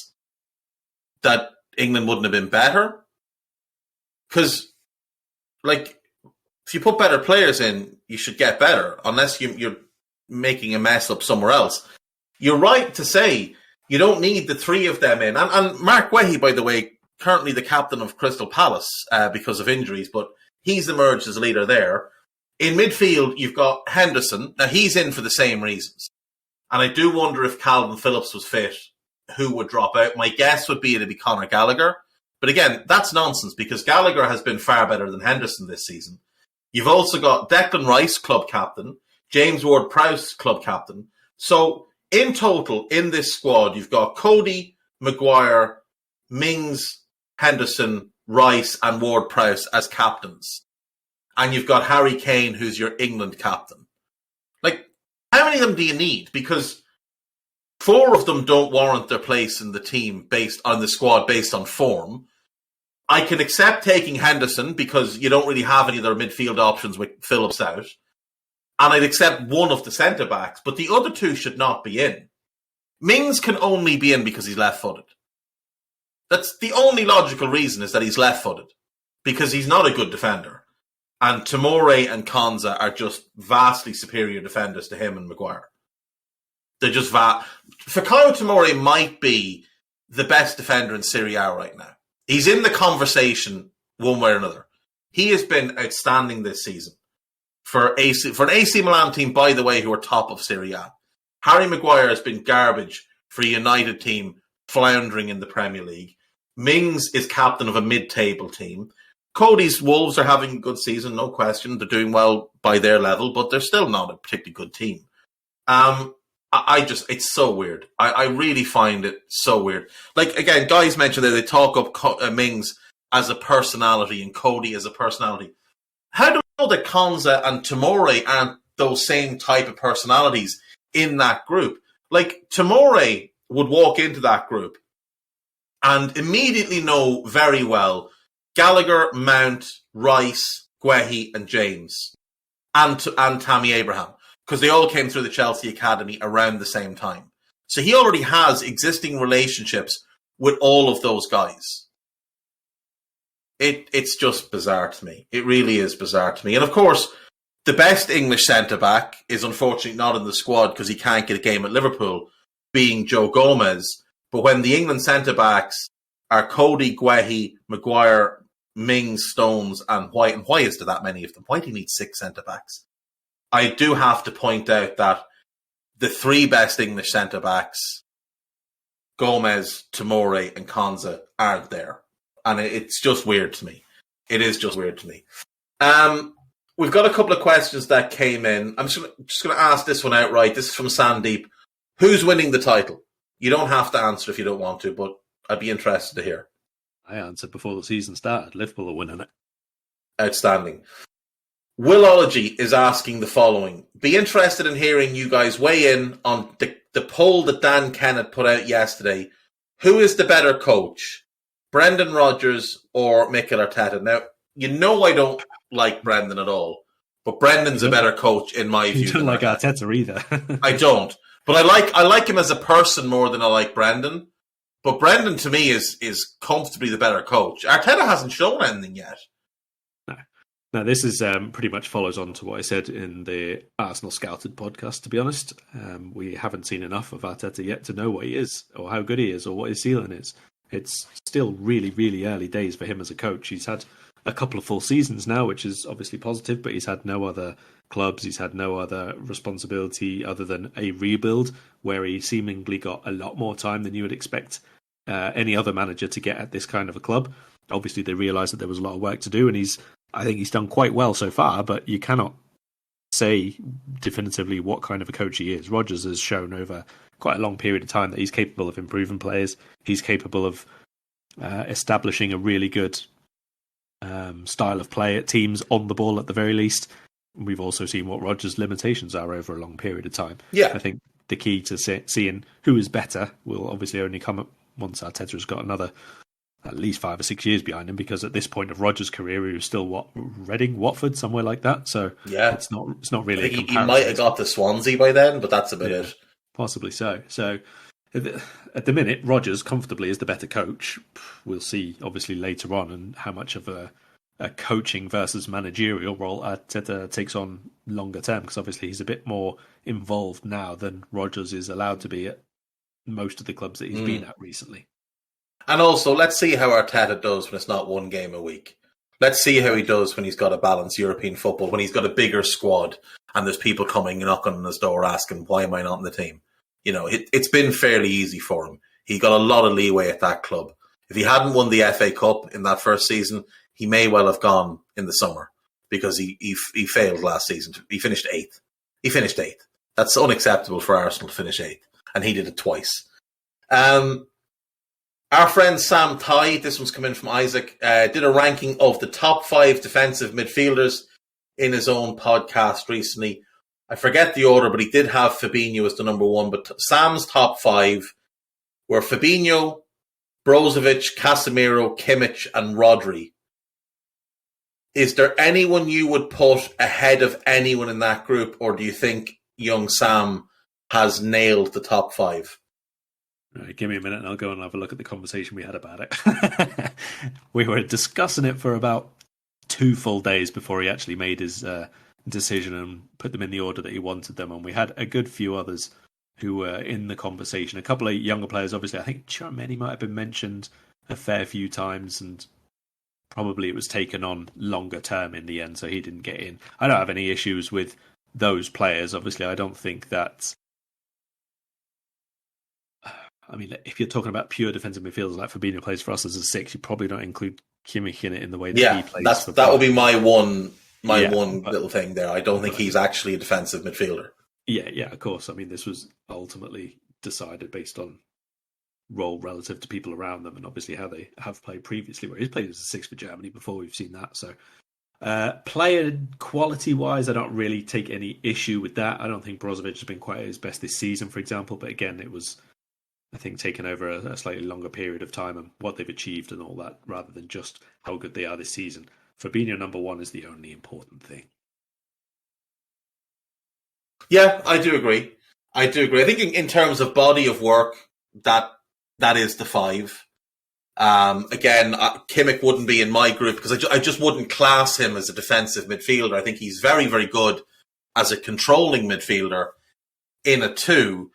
Speaker 2: that England wouldn't have been better? Because, if you put better players in, you should get better, unless you're making a mess up somewhere else. You're right to say you don't need the three of them in. And Mark Guehi, by the way, currently the captain of Crystal Palace because of injuries, but he's emerged as a leader there. In midfield, you've got Henderson. Now, he's in for the same reasons. And I do wonder if Calvin Phillips was fit who would drop out. My guess would be it'd be Conor Gallagher. But again, that's nonsense because Gallagher has been far better than Henderson this season. You've also got Declan Rice, club captain, James Ward-Prowse, club captain. So in total, in this squad, you've got Cody, Maguire, Mings, Henderson, Rice, and Ward-Prowse as captains. And you've got Harry Kane, who's your England captain. Like, how many of them do you need? Because 4 of them don't warrant their place in the team based on the squad based on form. I can accept taking Henderson because you don't really have any other midfield options with Phillips out. And I'd accept one of the centre-backs, but the other 2 should not be in. Mings can only be in because he's left-footed. That's the only logical reason, is that he's left-footed, because he's not a good defender. And Tomori and Konsa are just vastly superior defenders to him and Maguire. They're just Fikayo Tomori might be the best defender in Serie A right now. He's in the conversation one way or another. He has been outstanding this season for an AC Milan team, by the way, who are top of Serie A. Harry Maguire has been garbage for a United team floundering in the Premier League. Mings is captain of a mid-table team. Cody's Wolves are having a good season, no question. They're doing well by their level, but they're still not a particularly good team. It's so weird. I really find it so weird. Like, again, guys mentioned that they talk up Mings as a personality and Cody as a personality. How do we know that Konsa and Tomori aren't those same type of personalities in that group? Like, Tomori would walk into that group and immediately know very well Gallagher, Mount, Rice, Guehi, and James, and Tammy Abraham, because they all came through the Chelsea Academy around the same time. So he already has existing relationships with all of those guys. It's just bizarre to me. It really is bizarre to me. And of course, the best English centre-back is unfortunately not in the squad because he can't get a game at Liverpool, being Joe Gomez. But when the England centre-backs are Cody, Guehi, Maguire, Mings, Stones, and White, and why is there that many of them? Why do you need 6 centre-backs? I do have to point out that the 3 best English centre-backs, Gomez, Tomori, and Konsa, aren't there. And it's just weird to me. It is just weird to me. We've got a couple of questions that came in. I'm just going to ask this one outright. This is from Sandeep. Who's winning the title? You don't have to answer if you don't want to, but I'd be interested to hear.
Speaker 3: I answered before the season started. Liverpool are winning it.
Speaker 2: Outstanding. Willology is asking the following. Be interested in hearing you guys weigh in on the poll that Dan Kennett put out yesterday. Who is the better coach? Brendan Rodgers or Mikel Arteta? Now, you know I don't like Brendan at all, but Brendan's a better coach in my view.
Speaker 3: You don't like Arteta either.
Speaker 2: I don't. But I like him as a person more than I like Brendan. But Brendan, to me, is comfortably the better coach. Arteta hasn't shown anything yet.
Speaker 3: No, this is pretty much follows on to what I said in the Arsenal Scouted podcast, to be honest. We haven't seen enough of Arteta yet to know what he is, or how good he is, or what his ceiling is. It's still really, really early days for him as a coach. He's had a couple of full seasons now, which is obviously positive, but he's had no other clubs, he's had no other responsibility other than a rebuild, where he seemingly got a lot more time than you would expect any other manager to get at this kind of a club. Obviously, they realised that there was a lot of work to do, and I think he's done quite well so far, but you cannot say definitively what kind of a coach he is. Rodgers has shown over quite a long period of time that he's capable of improving players. He's capable of establishing a really good style of play at teams on the ball at the very least. We've also seen what Rodgers' limitations are over a long period of time.
Speaker 2: Yeah.
Speaker 3: I think the key to seeing who is better will obviously only come up once Arteta has got another at least 5 or 6 years behind him, because at this point of Rodgers' career, he was still Reading, Watford, somewhere like that. So yeah, it's not really.
Speaker 2: I think he might have got to Swansea by then, but that's about it.
Speaker 3: Possibly so. So at the minute, Rodgers comfortably is the better coach. We'll see, obviously, later on, and how much of a coaching versus managerial role Arteta takes on longer term, because obviously he's a bit more involved now than Rodgers is allowed to be at most of the clubs that he's been at recently.
Speaker 2: And also, let's see how Arteta does when it's not one game a week. Let's see how he does when he's got a balanced European football, when he's got a bigger squad and there's people coming knocking on his door asking, why am I not in the team? You know, it's been fairly easy for him. He got a lot of leeway at that club. If he hadn't won the FA Cup in that first season, he may well have gone in the summer because he failed last season. He finished 8th. That's unacceptable for Arsenal to finish 8th, and he did it twice. Our friend Sam Tighe, this one's come in from Isaac, did a ranking of the top 5 defensive midfielders in his own podcast recently. I forget the order, but he did have Fabinho as the number 1. But Sam's top 5 were Fabinho, Brozovic, Casemiro, Kimmich, and Rodri. Is there anyone you would put ahead of anyone in that group, or do you think young Sam has nailed the top 5?
Speaker 3: Right, give me a minute and I'll go and have a look at the conversation we had about it. We were discussing it for about 2 full days before he actually made his decision and put them in the order that he wanted them. And we had a good few others who were in the conversation. A couple of younger players, obviously. I think Tchouaméni might have been mentioned a fair few times, and probably it was taken on longer term in the end, so he didn't get in. I don't have any issues with those players. Obviously, I don't think that... I mean, if you're talking about pure defensive midfielders like Fabinho plays for us as a 6, you probably don't include Kimmich in it in the way that he plays.
Speaker 2: That would be my one little thing there. I don't think he's actually a defensive midfielder.
Speaker 3: Yeah, of course. I mean, this was ultimately decided based on role relative to people around them, and obviously how they have played previously, where he's played as a 6 for Germany before. We've seen that. So player quality wise, I don't really take any issue with that. I don't think Brozovic has been quite at his best this season, for example, but again, it was, I think, taken over a slightly longer period of time and what they've achieved and all that, rather than just how good they are this season. Fabinho number 1 is the only important thing.
Speaker 2: Yeah, I do agree. I think in terms of body of work, that is the 5. Again, Kimmich wouldn't be in my group because I just wouldn't class him as a defensive midfielder. I think he's very, very good as a controlling midfielder in a 2.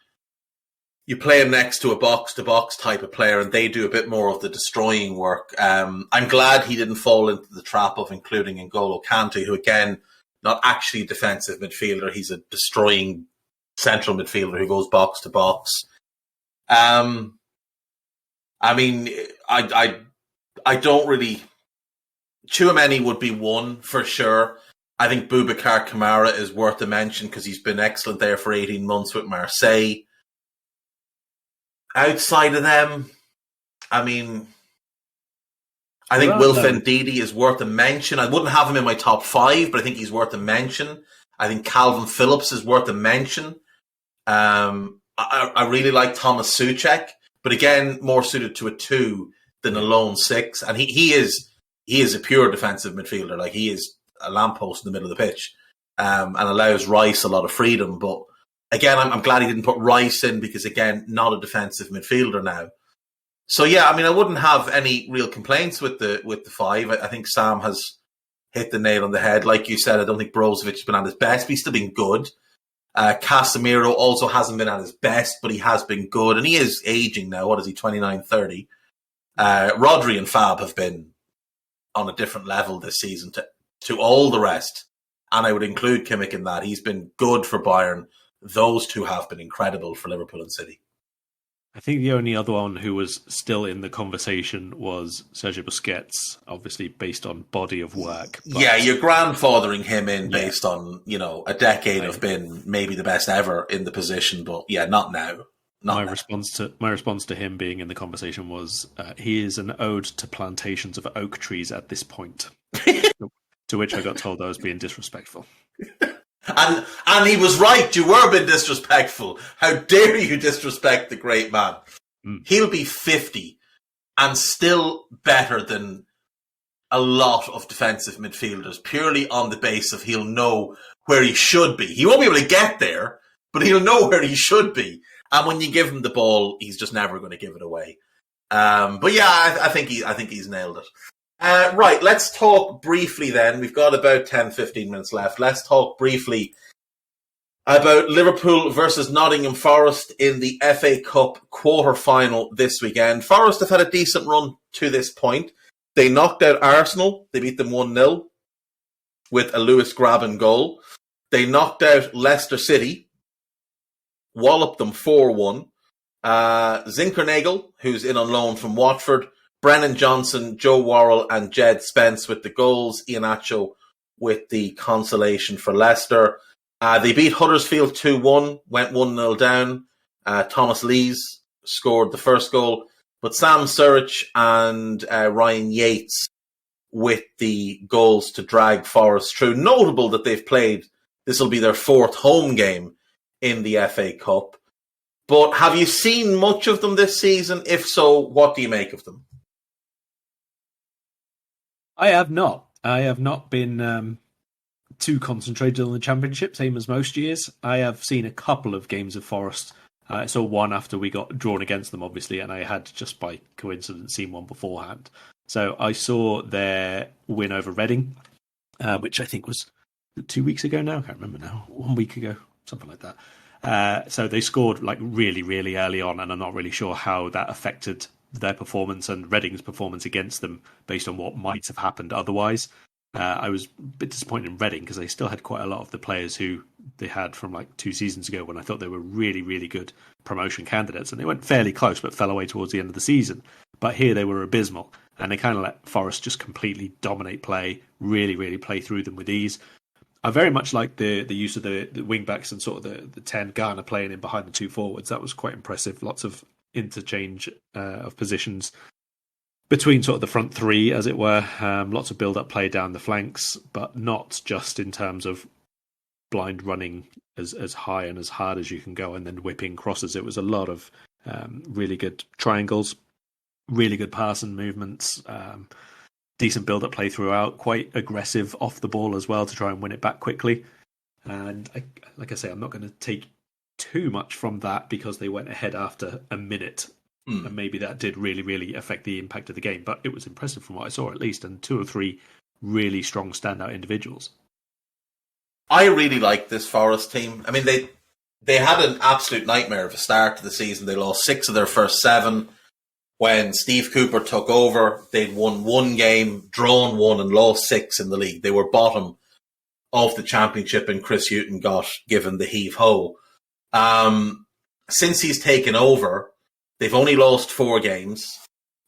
Speaker 2: You play him next to a box-to-box type of player, and they do a bit more of the destroying work. I'm glad he didn't fall into the trap of including N'Golo Kante, who, again, not actually a defensive midfielder. He's a destroying central midfielder who goes box-to-box. I mean, I don't really... Tchouaméni would be 1 for sure. I think Boubacar Kamara is worth a mention because he's been excellent there for 18 months with Marseille. Outside of them, I mean, I think Wilfred Ndidi is worth a mention. I wouldn't have him in my top 5, but I think he's worth a mention. I think Calvin Phillips is worth a mention. I really like Thomas Souček, but again, more suited to a 2 than a lone 6. And he is a pure defensive midfielder. Like, he is a lamppost in the middle of the pitch, and allows Rice a lot of freedom. But again, I'm glad he didn't put Rice in because, again, not a defensive midfielder now. So, yeah, I mean, I wouldn't have any real complaints with the 5. I think Sam has hit the nail on the head. Like you said, I don't think Brozovic has been at his best, but he's still been good. Casemiro also hasn't been at his best, but he has been good. And he is aging now. What is he, 29, 30? Rodri and Fab have been on a different level this season to all the rest. And I would include Kimmich in that. He's been good for Bayern. Those 2 have been incredible for Liverpool and City.
Speaker 3: I think the only other one who was still in the conversation was Sergio Busquets, obviously based on body of work.
Speaker 2: Yeah, you're grandfathering him in based on, a decade of being maybe the best ever in the position, but yeah, not now. My response to him being in the conversation was he is an ode to plantations of oak trees at this point. To which I got told I was being disrespectful. And he was right. You were being disrespectful. How dare you disrespect the great man? He'll be 50 and still better than a lot of defensive midfielders, purely on the base of he'll know where he should be. He won't be able to get there, but he'll know where he should be. And when you give him the ball, he's just never going to give it away. But yeah, I think he's nailed it. Right, let's talk briefly then. We've got about 10, 15 minutes left. Let's talk briefly about Liverpool versus Nottingham Forest in the FA Cup quarter-final this weekend. Forest have had a decent run to this point. They knocked out Arsenal. They beat them 1-0 with a Lewis Graben goal. They knocked out Leicester City, walloped them 4-1. Zinkernagel, who's in on loan from Watford, Brennan Johnson, Joe Worrell and Jed Spence with the goals, Iheanacho with the consolation for Leicester. They beat Huddersfield 2-1, went 1-0 down. Thomas Lees scored the first goal, but Sam Surridge and Ryan Yates with the goals to drag Forest through. Notable that they've played, this will be their fourth home game in the FA Cup. But have you seen much of them this season? If so, what do you make of them?
Speaker 3: I have not. I have not been too concentrated on the Championship, same as most years. I have seen a couple of games of Forest. I saw one after we got drawn against them, obviously, and I had, just by coincidence, seen one beforehand. So I saw their win over Reading, which I think was 2 weeks ago now. I can't remember now. 1 week ago, something like that. So they scored like really, really early on, and I'm not really sure how that affected their performance and Reading's performance against them based on what might have happened otherwise. I was a bit disappointed in Reading because they still had quite a lot of the players who they had from like 2 seasons ago when I thought they were really, really good promotion candidates. And they went fairly close, but fell away towards the end of the season. But here they were abysmal. And they kind of let Forest just completely dominate play, really, really play through them with ease. I very much like the use of the wing backs and sort of the 10 Garner playing in behind the 2 forwards. That was quite impressive. Lots of interchange of positions between sort of the front 3, as it were. Lots of build-up play down the flanks, but not just in terms of blind running as high and as hard as you can go and then whipping crosses. It was a lot of really good triangles, really good passing movements, decent build-up play throughout, quite aggressive off the ball as well to try and win it back quickly. And like I say, I'm not going to take too much from that because they went ahead after a minute. And maybe that did really, really affect the impact of the game. But it was impressive from what I saw, at least, and 2 or 3 really strong standout individuals.
Speaker 2: I really like this Forest team. I mean, they had an absolute nightmare of a start to the season. They lost 6 of their first 7. When Steve Cooper took over, they'd won 1 game, drawn 1, and lost 6 in the league. They were bottom of the Championship, and Chris Hughton got given the heave-ho. Since he's taken over, they've only lost 4 games.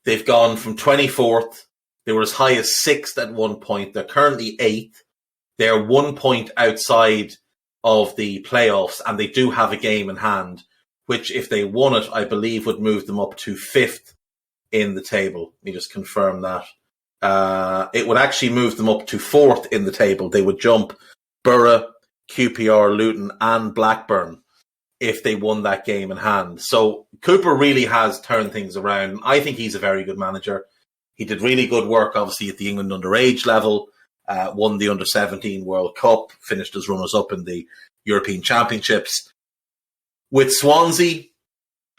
Speaker 2: They've gone from 24th. They were as high as 6th at one point. They're currently 8th. They're 1 point outside of the playoffs, and they do have a game in hand, which, if they won it, I believe would move them up to 5th in the table. Let me just confirm that. It would actually move them up to 4th in the table. They would jump Borough, QPR, Luton, and Blackburn if they won that game in hand. So Cooper really has turned things around. I think he's a very good manager. He did really good work, obviously, at the England underage level, won the Under-17 World Cup, finished as runners-up in the European Championships. With Swansea,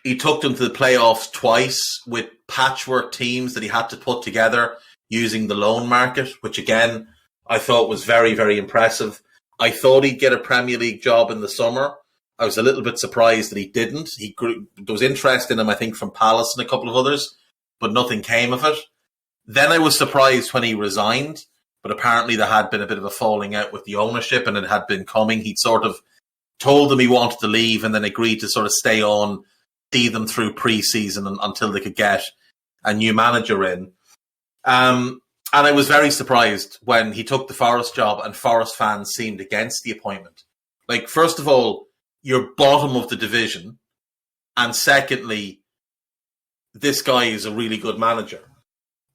Speaker 2: he took them to the playoffs twice with patchwork teams that he had to put together using the loan market, which, again, I thought was very, very impressive. I thought he'd get a Premier League job in the summer. I was a little bit surprised that he didn't. There was interest in him, I think, from Palace and a couple of others, but nothing came of it. Then I was surprised when he resigned, but apparently there had been a bit of a falling out with the ownership, and it had been coming. He'd sort of told them he wanted to leave and then agreed to sort of stay on, see them through pre-season until they could get a new manager in. And I was very surprised when he took the Forest job and Forest fans seemed against the appointment. Like, first of all, you're bottom of the division. And secondly, this guy is a really good manager.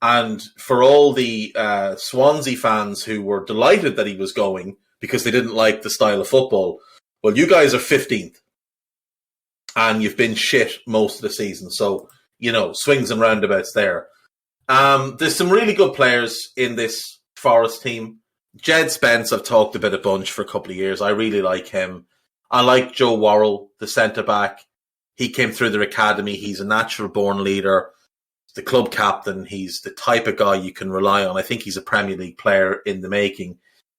Speaker 2: And for all the Swansea fans who were delighted that he was going because they didn't like the style of football, well, you guys are 15th. And you've been shit most of the season. So, you know, swings and roundabouts there. There's some really good players in this Forest team. Jed Spence, I've talked about a bunch for a couple of years. I really like him. I like Joe Worrell, the centre-back. He came through their academy. He's a natural-born leader. He's the club captain. He's the type of guy you can rely on. I think he's a Premier League player in the making.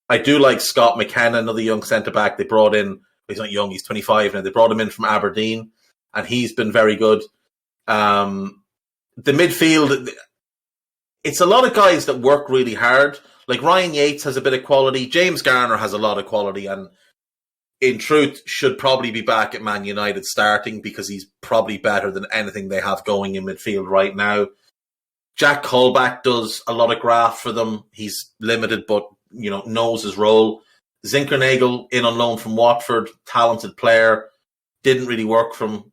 Speaker 2: I do like Scott McKenna, another young centre-back they brought in. He's not young, he's 25 now. They brought him in from Aberdeen, and he's been very good. The midfield, it's a lot of guys that work really hard. Like Ryan Yates has a bit of quality. James Garner has a lot of quality, and in truth, should probably be back at Man United starting because he's probably better than anything they have going in midfield right now. Jack Colback does a lot of graft for them. He's limited, but knows his role. Zinkernagel in on loan from Watford, talented player, didn't really work from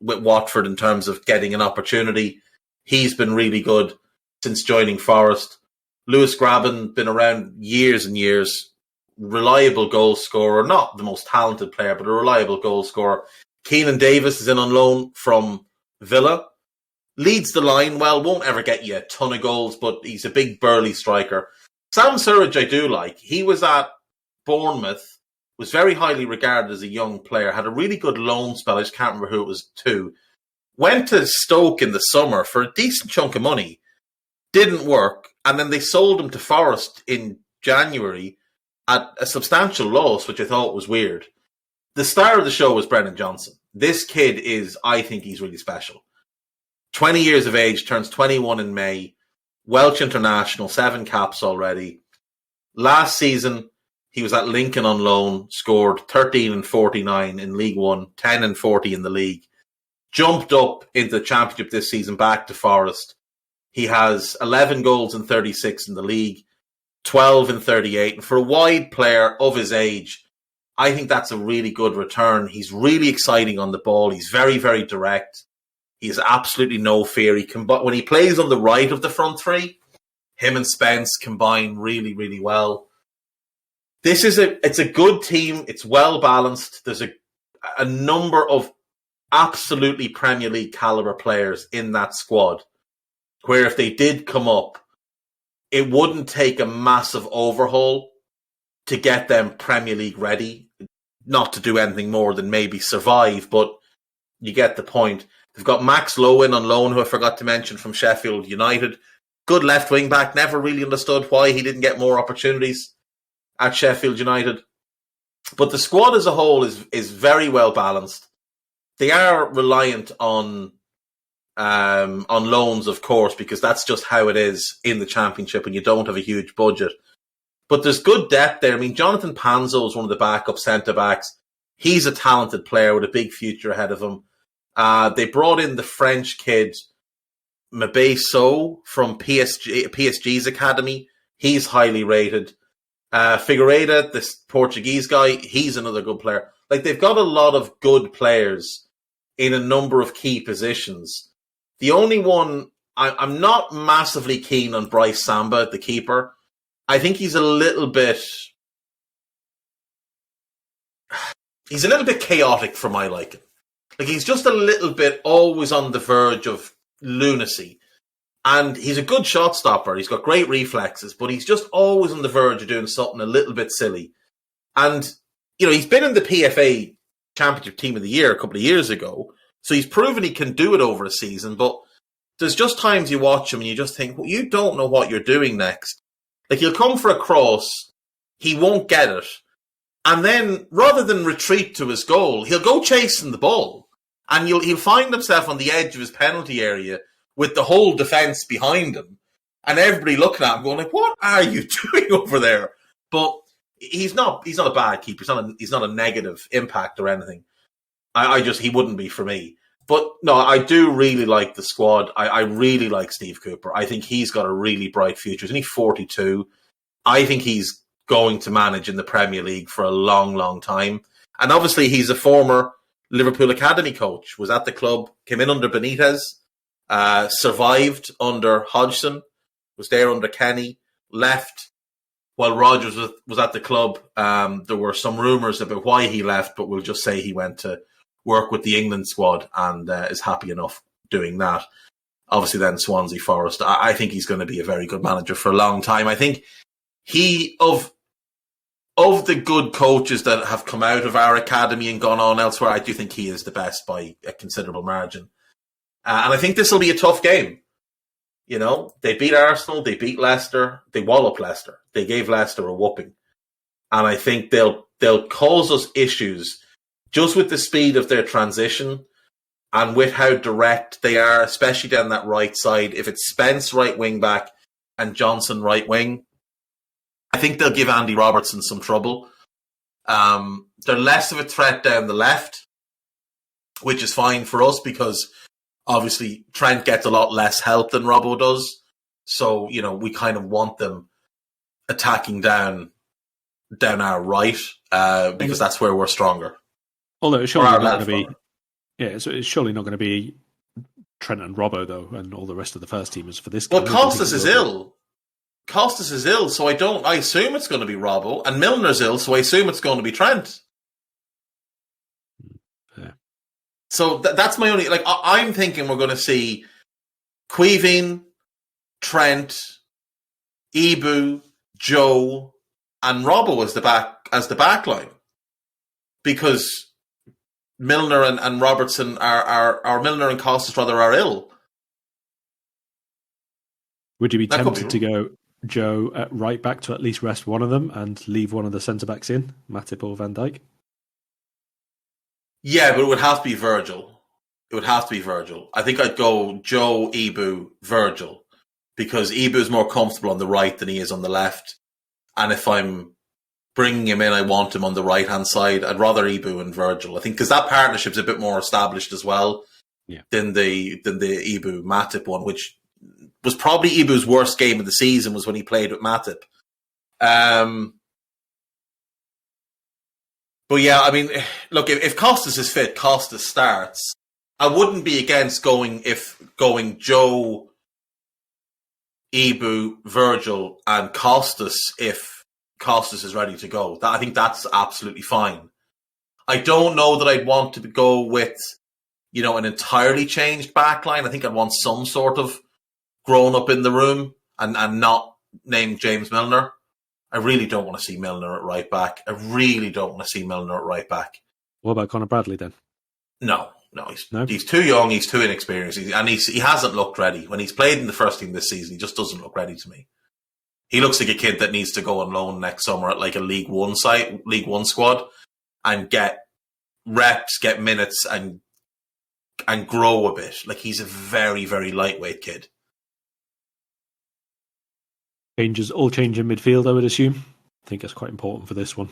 Speaker 2: with Watford in terms of getting an opportunity. He's been really good since joining Forest. Lewis Graben, been around years and years, reliable goal scorer, not the most talented player, but a reliable goal scorer. Keenan Davis is in on loan from Villa. Leads the line well, won't ever get you a ton of goals, but he's a big burly striker. Sam Surridge I do like. He was at Bournemouth, was very highly regarded as a young player, had a really good loan spell, I just can't remember who it was to. Went to Stoke in the summer for a decent chunk of money, didn't work, and then they sold him to Forest in January at a substantial loss, which I thought was weird. The star of the show was Brennan Johnson. This kid I think he's really special. 20 years of age, turns 21 in May, Welsh international, 7 caps already. Last season, he was at Lincoln on loan, scored 13 and 49 in League One, 10 and 40 in the league. Jumped up into the Championship this season, back to Forest. He has 11 goals and 36 in the league, 12 and 38. And for a wide player of his age, I think that's a really good return. He's really exciting on the ball. He's very, very direct. He has absolutely no fear. When he plays on the right of the front three, him and Spence combine really, really well. It's a good team. It's well balanced. There's a number of absolutely Premier League caliber players in that squad, where if they did come up, it wouldn't take a massive overhaul to get them Premier League ready. Not to do anything more than maybe survive, but you get the point. They've got Max Lowe in on loan, who I forgot to mention, from Sheffield United. Good left wing back. Never really understood why he didn't get more opportunities at Sheffield United. But the squad as a whole is very well balanced. They are reliant on loans, of course, because that's just how it is in the Championship and you don't have a huge budget. But there's good depth there. I mean, Jonathan Panzo is one of the backup centre-backs. He's a talented player with a big future ahead of him. They brought in the French kid, Mbaye Sow, from PSG's academy. He's highly rated. Figueiredo, this Portuguese guy, he's another good player. Like, they've got a lot of good players in a number of key positions. The only one, I'm not massively keen on Bryce Samba, the keeper. I think he's a little bit chaotic for my liking. Like, he's just a little bit always on the verge of lunacy. And he's a good shot stopper. He's got great reflexes, but he's just always on the verge of doing something a little bit silly. And, he's been in the PFA Championship Team of the Year a couple of years ago, so he's proven he can do it over a season, but there's just times you watch him and you just think, well, you don't know what you're doing next. Like, he'll come for a cross, he won't get it, and then rather than retreat to his goal, he'll go chasing the ball, and he'll find himself on the edge of his penalty area with the whole defence behind him, and everybody looking at him going like, what are you doing over there? But he's not a bad keeper. He's not a negative impact or anything. He wouldn't be for me. But no, I do really like the squad. I really like Steve Cooper. I think he's got a really bright future. He's only 42. I think he's going to manage in the Premier League for a long, long time. And obviously he's a former Liverpool Academy coach, was at the club, came in under Benitez, survived under Hodgson, was there under Kenny, left while Rodgers was at the club. There were some rumours about why he left, but we'll just say he went to work with the England squad and is happy enough doing that. Obviously then Swansea Forest. I think he's going to be a very good manager for a long time. I think of the good coaches that have come out of our academy and gone on elsewhere, I do think he is the best by a considerable margin. And I think this will be a tough game. They beat Arsenal, they beat Leicester, they wallop Leicester. They gave Leicester a whooping. And I think they'll cause us issues just with the speed of their transition and with how direct they are, especially down that right side. If it's Spence right wing back and Johnson right wing, I think they'll give Andy Robertson some trouble. They're less of a threat down the left, which is fine for us because obviously Trent gets a lot less help than Robbo does. So, we kind of want them attacking down our right because that's where we're stronger.
Speaker 3: Although it's surely not going to be, it's surely not going to be Trent and Robbo though, and all the rest of the first teamers for this game.
Speaker 2: Well, Costas is ill. Costas is ill, so I assume it's going to be Robbo, and Milner's ill, so I assume it's going to be Trent.
Speaker 3: Yeah.
Speaker 2: So that's my only, I'm thinking we're going to see Caoimhín, Trent, Ibu, Joe, and Robbo as the back line. Because Milner and Robertson are Milner and Costas rather are ill.
Speaker 3: Would you be tempted to go Joe at right back to at least rest one of them and leave one of the centre backs in, Matip or Van Dijk?
Speaker 2: Yeah, but it would have to be Virgil. I think I'd go Joe, Ibu, Virgil, because Ibu is more comfortable on the right than he is on the left. And if I'm bringing him in, I want him on the right-hand side. I'd rather Ibu and Virgil, I think, because that partnership's a bit more established as well than the Ibu Matip one, which was probably Ibu's worst game of the season was when he played with Matip. But yeah, I mean, look, if Costas is fit, Costas starts. I wouldn't be against going Joe, Ibu, Virgil, and Costas if Costas is ready to go. I think that's absolutely fine. I don't know that I'd want to go with, an entirely changed backline. I think I'd want some sort of grown up in the room and not named James Milner. I really don't want to see Milner at right back.
Speaker 3: What about Conor Bradley then?
Speaker 2: No, he's too young. He's too inexperienced, and he hasn't looked ready. When he's played in the first team this season, he just doesn't look ready to me. He looks like a kid that needs to go on loan next summer at like a League One squad and get reps, get minutes, and grow a bit. Like, he's a very, very lightweight kid.
Speaker 3: All change in midfield, I would assume. I think that's quite important for this one.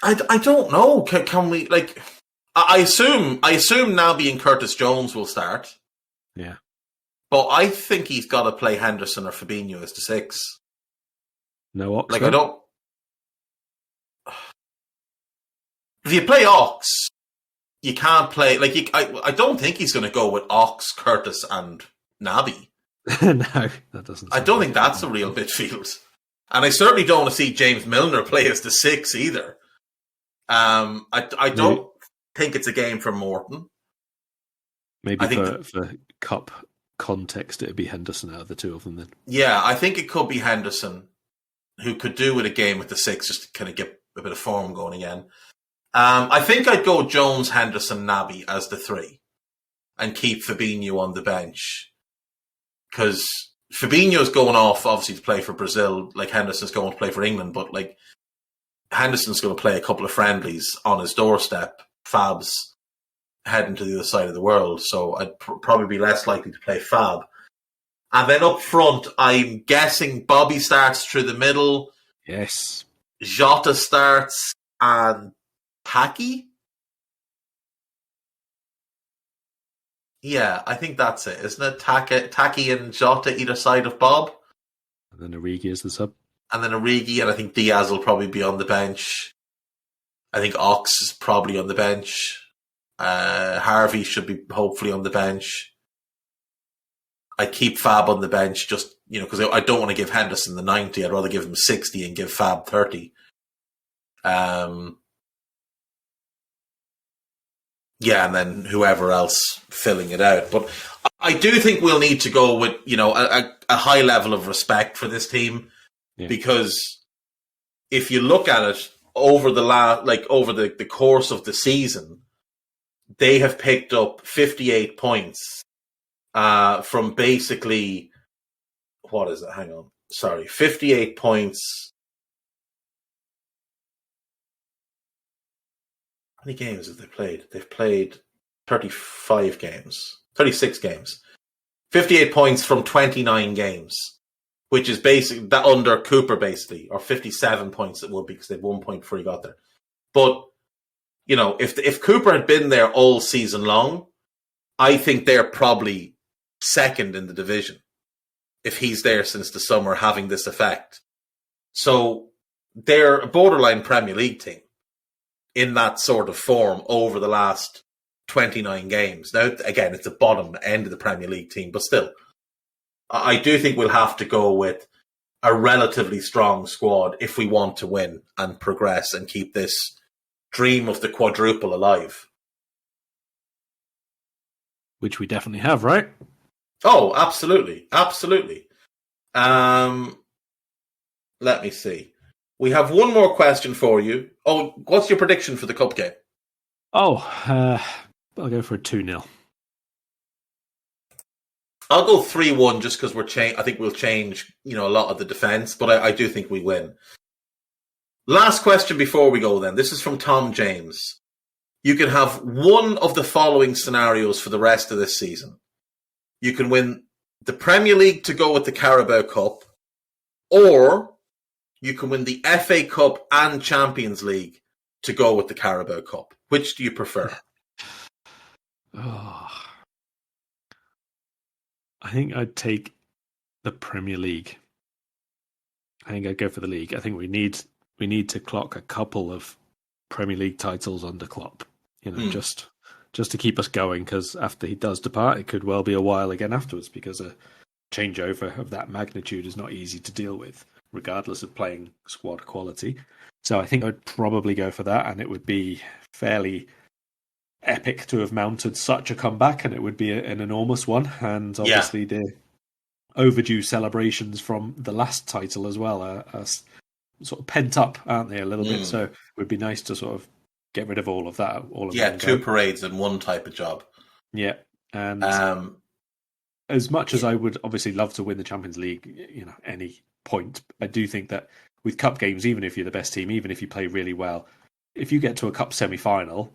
Speaker 2: I don't know. Can we, I assume Naby and Curtis Jones will start.
Speaker 3: Yeah.
Speaker 2: But I think he's got to play Henderson or Fabinho as the 6.
Speaker 3: No Ox.
Speaker 2: I don't. If you play Ox, you can't play. I don't think he's going to go with Ox, Curtis, and Naby.
Speaker 3: No, that doesn't.
Speaker 2: I don't think that's a real midfield, and I certainly don't want to see James Milner play as the 6 either. I don't think it's a game for Morton.
Speaker 3: Maybe for cup context, it'd be Henderson out of the two of them then.
Speaker 2: Yeah, I think it could be Henderson, who could do with a game with the 6 just to kind of get a bit of form going again. I think I'd go Jones, Henderson, Naby as the 3 and keep Fabinho on the bench. Because Fabinho's going off, obviously, to play for Brazil, like Henderson's going to play for England, but Henderson's going to play a couple of friendlies on his doorstep. Fab's heading to the other side of the world, so I'd probably be less likely to play Fab. And then up front, I'm guessing Bobby starts through the middle.
Speaker 3: Yes.
Speaker 2: Jota starts, and Taki? Yeah, I think that's it, isn't it? Taki and Jota either side of Bob.
Speaker 3: And then Origi is the sub.
Speaker 2: And I think Diaz will probably be on the bench. I think Ox is probably on the bench. Harvey should be hopefully on the bench. I keep Fab on the bench just, because I don't want to give Henderson the 90. I'd rather give him 60 and give Fab 30. Yeah, and then whoever else filling it out. But I do think we'll need to go with, a high level of respect for this team. Yeah. Because if you look at it over the course of the season, they have picked up 58 points from basically, what is it? Hang on. Sorry. 58 points. How many games have they played? They've played 36 games. 58 points from 29 games, which is basically that under Cooper, basically, or 57 points it would be because they had 1 point before he got there. But, you know, if Cooper had been there all season long, I think they're probably second in the division if he's there since the summer having this effect. So they're a borderline Premier League team in that sort of form over the last 29 games. Now, again, it's the bottom end of the Premier League team, but still, I do think we'll have to go with a relatively strong squad if we want to win and progress and keep this dream of the quadruple alive.
Speaker 3: Which we definitely have, right?
Speaker 2: Oh, absolutely. Absolutely. Let me see. We have one more question for you. Oh, what's your prediction for the cup game?
Speaker 3: Oh, I'll go for a 2-0.
Speaker 2: I'll go 3-1 just because I think we'll change, a lot of the defence, but I do think we win. Last question before we go then. This is from Tom James. You can have one of the following scenarios for the rest of this season. You can win the Premier League to go with the Carabao Cup, or you can win the FA Cup and Champions League to go with the Carabao Cup. Which do you prefer?
Speaker 3: Oh, I think I'd take the Premier League. I think I'd go for the league. I think we need to clock a couple of Premier League titles under Klopp, just to keep us going, because after he does depart, it could well be a while again afterwards, because a changeover of that magnitude is not easy to deal with, regardless of playing squad quality. So I think I'd probably go for that, and it would be fairly epic to have mounted such a comeback, and it would be an enormous one. And obviously the overdue celebrations from the last title as well are sort of pent up, aren't they, a little bit? So it would be nice to sort of get rid of all of that.
Speaker 2: Two parades in one type of job.
Speaker 3: Yeah, and as much as I would obviously love to win the Champions League, any point, I do think that with cup games, even if you're the best team, even if you play really well, if you get to a cup semi-final,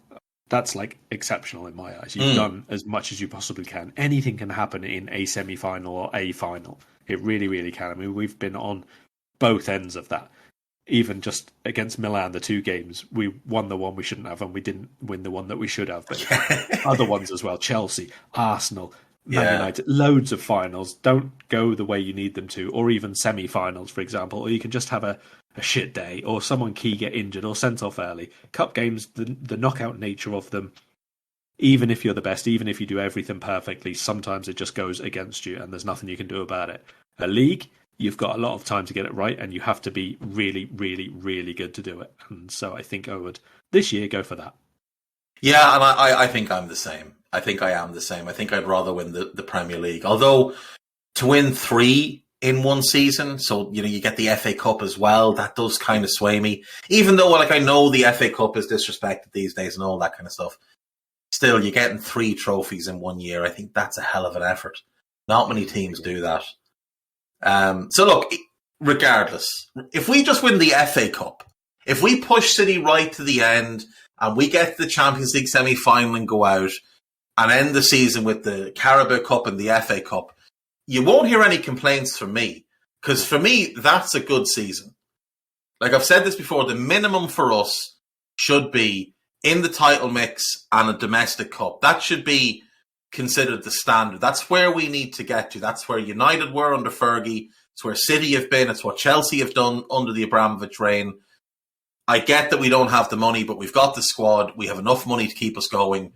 Speaker 3: that's like exceptional in my eyes. You've done as much as you possibly can. Anything can happen in a semi-final or a final. It really, really can. I mean, we've been on both ends of that. Even just against Milan, the 2 games, we won the one we shouldn't have, and we didn't win the one that we should have. But other ones as well, Chelsea, Arsenal, Man United, loads of finals don't go the way you need them to, or even semi-finals, for example, or you can just have a shit day, or someone key get injured or sent off early. Cup games, the knockout nature of them, even if you're the best, even if you do everything perfectly, sometimes it just goes against you, and there's nothing you can do about it. A league, you've got a lot of time to get it right, and you have to be really, really, really good to do it. And so I think I would, this year, go for that.
Speaker 2: Yeah, and I think I'm the same. I think I am the same. I think I'd rather win the Premier League. Although, to win 3 in one season, so, you get the FA Cup as well, that does kind of sway me. Even though, I know the FA Cup is disrespected these days and all that kind of stuff. Still, you're getting 3 trophies in 1 year. I think that's a hell of an effort. Not many teams do that. So look, regardless, if we just win the FA Cup, if we push City right to the end and we get to the Champions League semi-final and go out and end the season with the Carabao Cup and the FA Cup, you won't hear any complaints from me, because for me, that's a good season. Like I've said this before, the minimum for us should be in the title mix and a domestic cup. That should be considered the standard. That's where we need to get to. That's where United were under Fergie. It's where City have been. It's what Chelsea have done under the Abramovich reign. I get that we don't have the money, but we've got the squad. We have enough money to keep us going.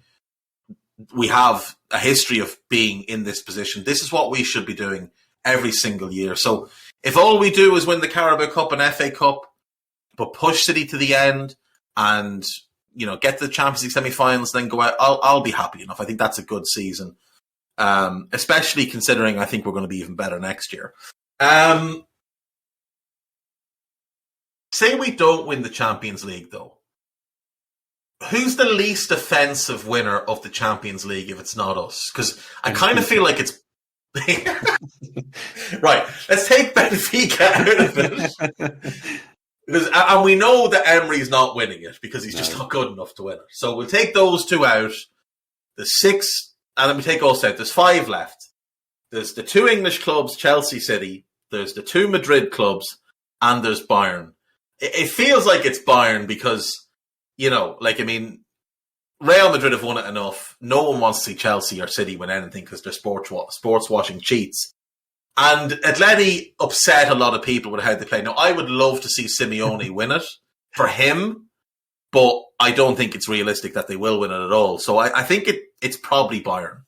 Speaker 2: We have a history of being in this position. This is what we should be doing every single year. So if all we do is win the Carabao Cup and FA Cup, but push City to the end and get to the Champions League semi-finals, then go out, I'll be happy enough. I think that's a good season, especially considering I think we're going to be even better next year. Say we don't win the Champions League, though. Who's the least offensive winner of the Champions League if it's not us? Because I kind of feel like it's... Right, let's take Benfica out of it. And we know that Emery's not winning it because he's just not good enough to win it. So we'll take those 2 out. There's 6, and then we take us out. There's 5 left. There's the 2 English clubs, Chelsea, City. There's the 2 Madrid clubs, and there's Bayern. It feels like it's Bayern because You know, like, I mean, Real Madrid have won it enough. No one wants to see Chelsea or City win anything because they're sports washing cheats. And Atleti upset a lot of people with how they play. Now, I would love to see Simeone win it for him, but I don't think it's realistic that they will win it at all. So I think it's probably Bayern.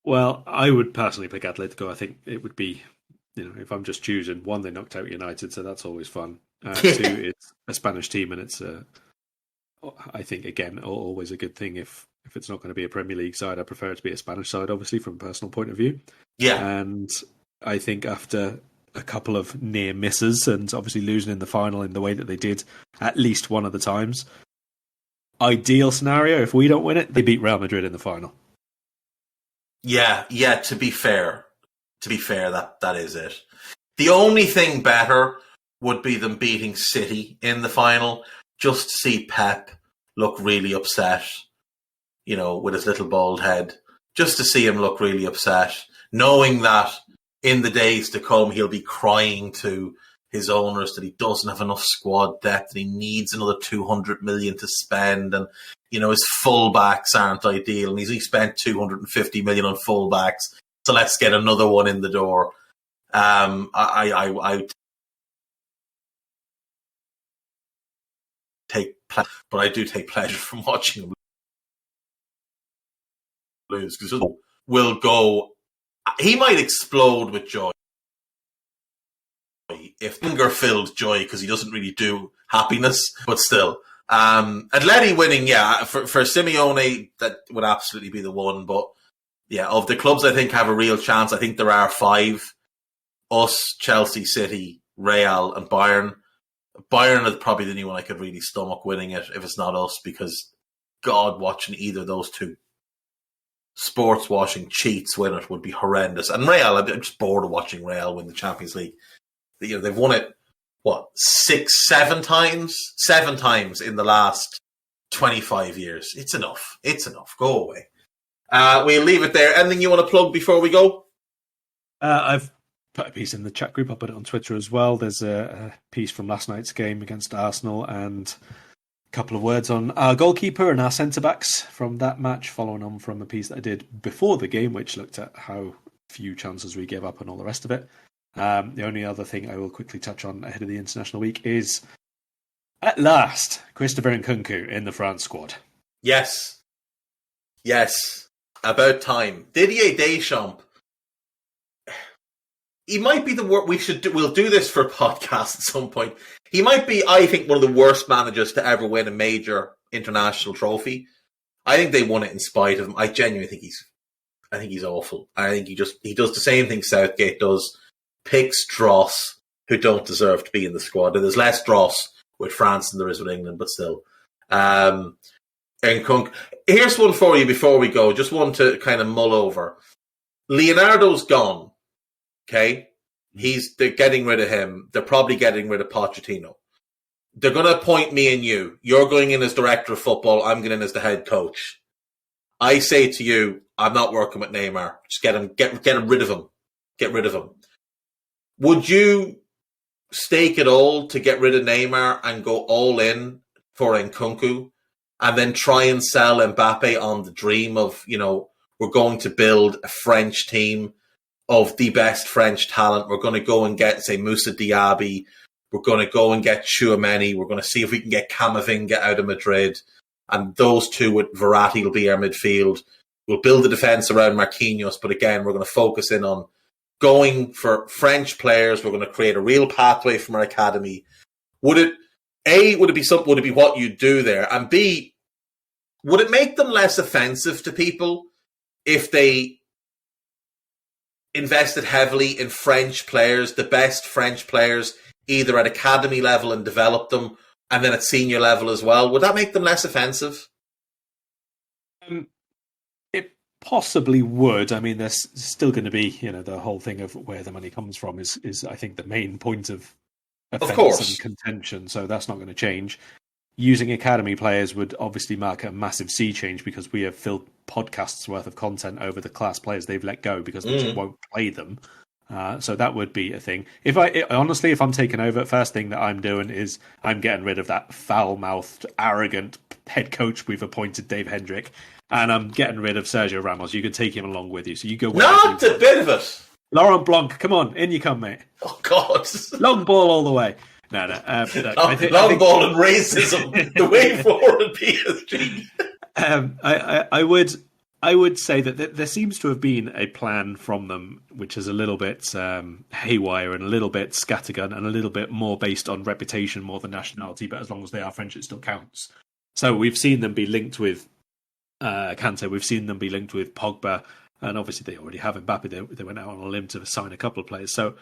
Speaker 3: Well, I would personally pick Atletico. I think it would be, if I'm just choosing, one, they knocked out United, so that's always fun. Two, it's a Spanish team, and it's I think, again, always a good thing if it's not going to be a Premier League side. I prefer it to be a Spanish side, obviously, from a personal point of view.
Speaker 2: Yeah.
Speaker 3: And I think after a couple of near misses and obviously losing in the final in the way that they did at least one of the times, ideal scenario, if we don't win it, they beat Real Madrid in the final.
Speaker 2: Yeah, to be fair, that is it. The only thing better would be them beating City in the final, just to see Pep look really upset, with his little bald head, just to see him look really upset, knowing that in the days to come he'll be crying to his owners that he doesn't have enough squad depth and he needs another 200 million to spend, and his fullbacks aren't ideal and he spent 250 million on fullbacks, so let's get another one in the door. I take pleasure, but I do take pleasure from watching him lose, because will go. He might explode with joy, if anger-filled joy, because he doesn't really do happiness, but still. Atleti winning, for Simeone, that would absolutely be the one. But yeah, of the clubs I think have a real chance, I think there are 5. Us, Chelsea, City, Real and Bayern. Bayern is probably the only one I could really stomach winning it if it's not us, because God, watching either of those two sports washing cheats win it would be horrendous. And Real, I'm just bored of watching Real win the Champions League. They've won it, 7 times? 7 times in the last 25 years. It's enough. Go away. We'll leave it there. Anything you want to plug before we go?
Speaker 3: I've put a piece in the chat group. I'll put it on Twitter as well. There's a piece from last night's game against Arsenal and a couple of words on our goalkeeper and our centre-backs from that match, following on from a piece that I did before the game, which looked at how few chances we gave up and all the rest of it. The only other thing I will quickly touch on ahead of the international week is, at last, Christopher Nkunku in the France squad.
Speaker 2: Yes. About time. Didier Deschamps. He might be the worst. We'll do this for a podcast at some point. He might be, I think, one of the worst managers to ever win a major international trophy. I think they won it in spite of him. I genuinely think he's awful. I think he does the same thing Southgate does. Picks dross who don't deserve to be in the squad. And there's less dross with France than there is with England, but still. And Kunk, here's one for you before we go. Just one to kind of mull over. Leonardo's gone. Okay? They're getting rid of him. They're probably getting rid of Pochettino. They're going to appoint me and you. You're going in as director of football. I'm going in as the head coach. I say to you, I'm not working with Neymar. Just get him rid of him. Get rid of him. Would you stake it all to get rid of Neymar and go all in for Nkunku and then try and sell Mbappe on the dream of, we're going to build a French team of the best French talent. We're going to go and get, say, Moussa Diaby. We're going to go and get Tchouameni. We're going to see if we can get Camavinga out of Madrid. And those two with Verratti will be our midfield. We'll build the defence around Marquinhos. But again, we're going to focus in on going for French players. We're going to create a real pathway from our academy. Would it be what you do there? And B, would it make them less offensive to people if they invested heavily in French players, the best French players, either at academy level and developed them, and then at senior level as well? Would that make them less offensive?
Speaker 3: It possibly would. I mean, there's still going to be, the whole thing of where the money comes from is I think, the main point of offense and contention. So that's not going to change. Using academy players would obviously mark a massive sea change, because we have filled podcasts worth of content over the class players they've let go because they just won't play them. So that would be a thing. If I'm taking over, first thing that I'm doing is I'm getting rid of that foul-mouthed, arrogant head coach we've appointed, Dave Hendrick, and I'm getting rid of Sergio Ramos. You can take him along with you. So you go.
Speaker 2: Not a bit of it.
Speaker 3: Laurent Blanc, come on, in you come, mate.
Speaker 2: Oh God,
Speaker 3: long ball all the way. No.
Speaker 2: Long ball and racism. The way forward, PSG.
Speaker 3: I would say that there seems to have been a plan from them, which is a little bit haywire and a little bit scattergun and a little bit more based on reputation more than nationality. But as long as they are French, it still counts. So we've seen them be linked with Kante. We've seen them be linked with Pogba. And obviously they already have Mbappe. They went out on a limb to sign a couple of players. So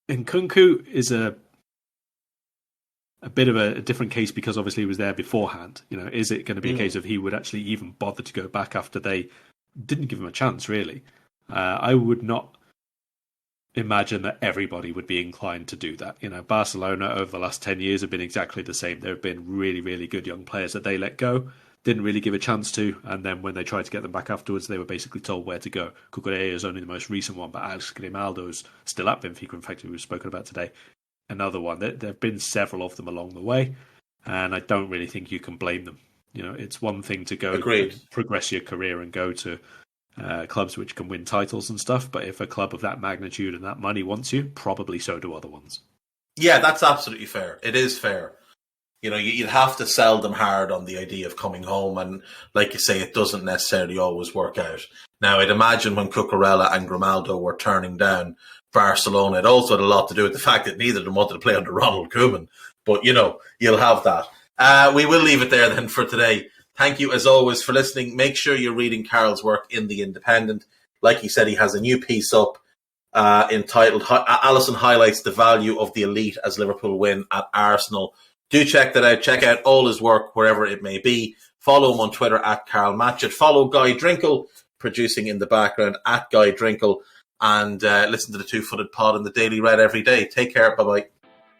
Speaker 3: Nkunku is a bit of a different case because obviously he was there beforehand. Is it going to be a case of he would actually even bother to go back after they didn't give him a chance, really? I would not imagine that everybody would be inclined to do that. Barcelona over the last 10 years have been exactly the same. There have been really, really good young players that they let go, didn't really give a chance to, and then when they tried to get them back afterwards, they were basically told where to go. Cucurella is only the most recent one, but Alex Grimaldo is still at Benfica, in fact, who we've spoken about today. Another one. There have been several of them along the way, and I don't really think you can blame them. It's one thing to go progress your career and go to clubs which can win titles and stuff, but if a club of that magnitude and that money wants you, probably so do other ones.
Speaker 2: Yeah, that's absolutely fair. It is fair. You'd have to sell them hard on the idea of coming home, and like you say, it doesn't necessarily always work out. Now, I'd imagine when Cucurella and Grimaldo were turning down Barcelona, it also had a lot to do with the fact that neither of them wanted to play under Ronald Koeman. But, you'll have that. We will leave it there then for today. Thank you, as always, for listening. Make sure you're reading Carol's work in The Independent. Like he said, he has a new piece up entitled Alisson Highlights the Value of the Elite as Liverpool Win at Arsenal. Do check that out. Check out all his work wherever it may be. Follow him on Twitter at Carl Matchett. Follow Guy Drinkle, producing in the background at Guy Drinkle. And listen to the Two-Footed Pod in the Daily Red every day. Take care. Bye-bye.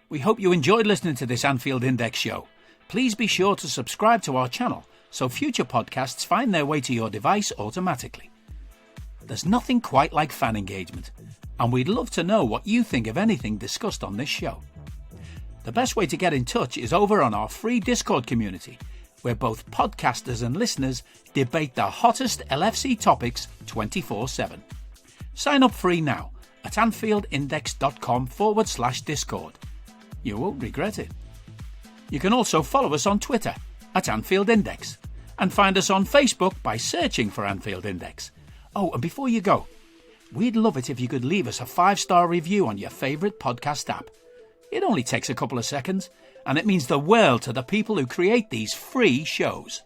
Speaker 1: We hope you enjoyed listening to this Anfield Index show. Please be sure to subscribe to our channel so future podcasts find their way to your device automatically. There's nothing quite like fan engagement, and we'd love to know what you think of anything discussed on this show. The best way to get in touch is over on our free Discord community, where both podcasters and listeners debate the hottest LFC topics 24/7. Sign up free now at AnfieldIndex.com/Discord. You won't regret it. You can also follow us on Twitter at Anfield Index and find us on Facebook by searching for Anfield Index. Oh, and before you go, we'd love it if you could leave us a 5-star review on your favourite podcast app. It only takes a couple of seconds, and it means the world to the people who create these free shows.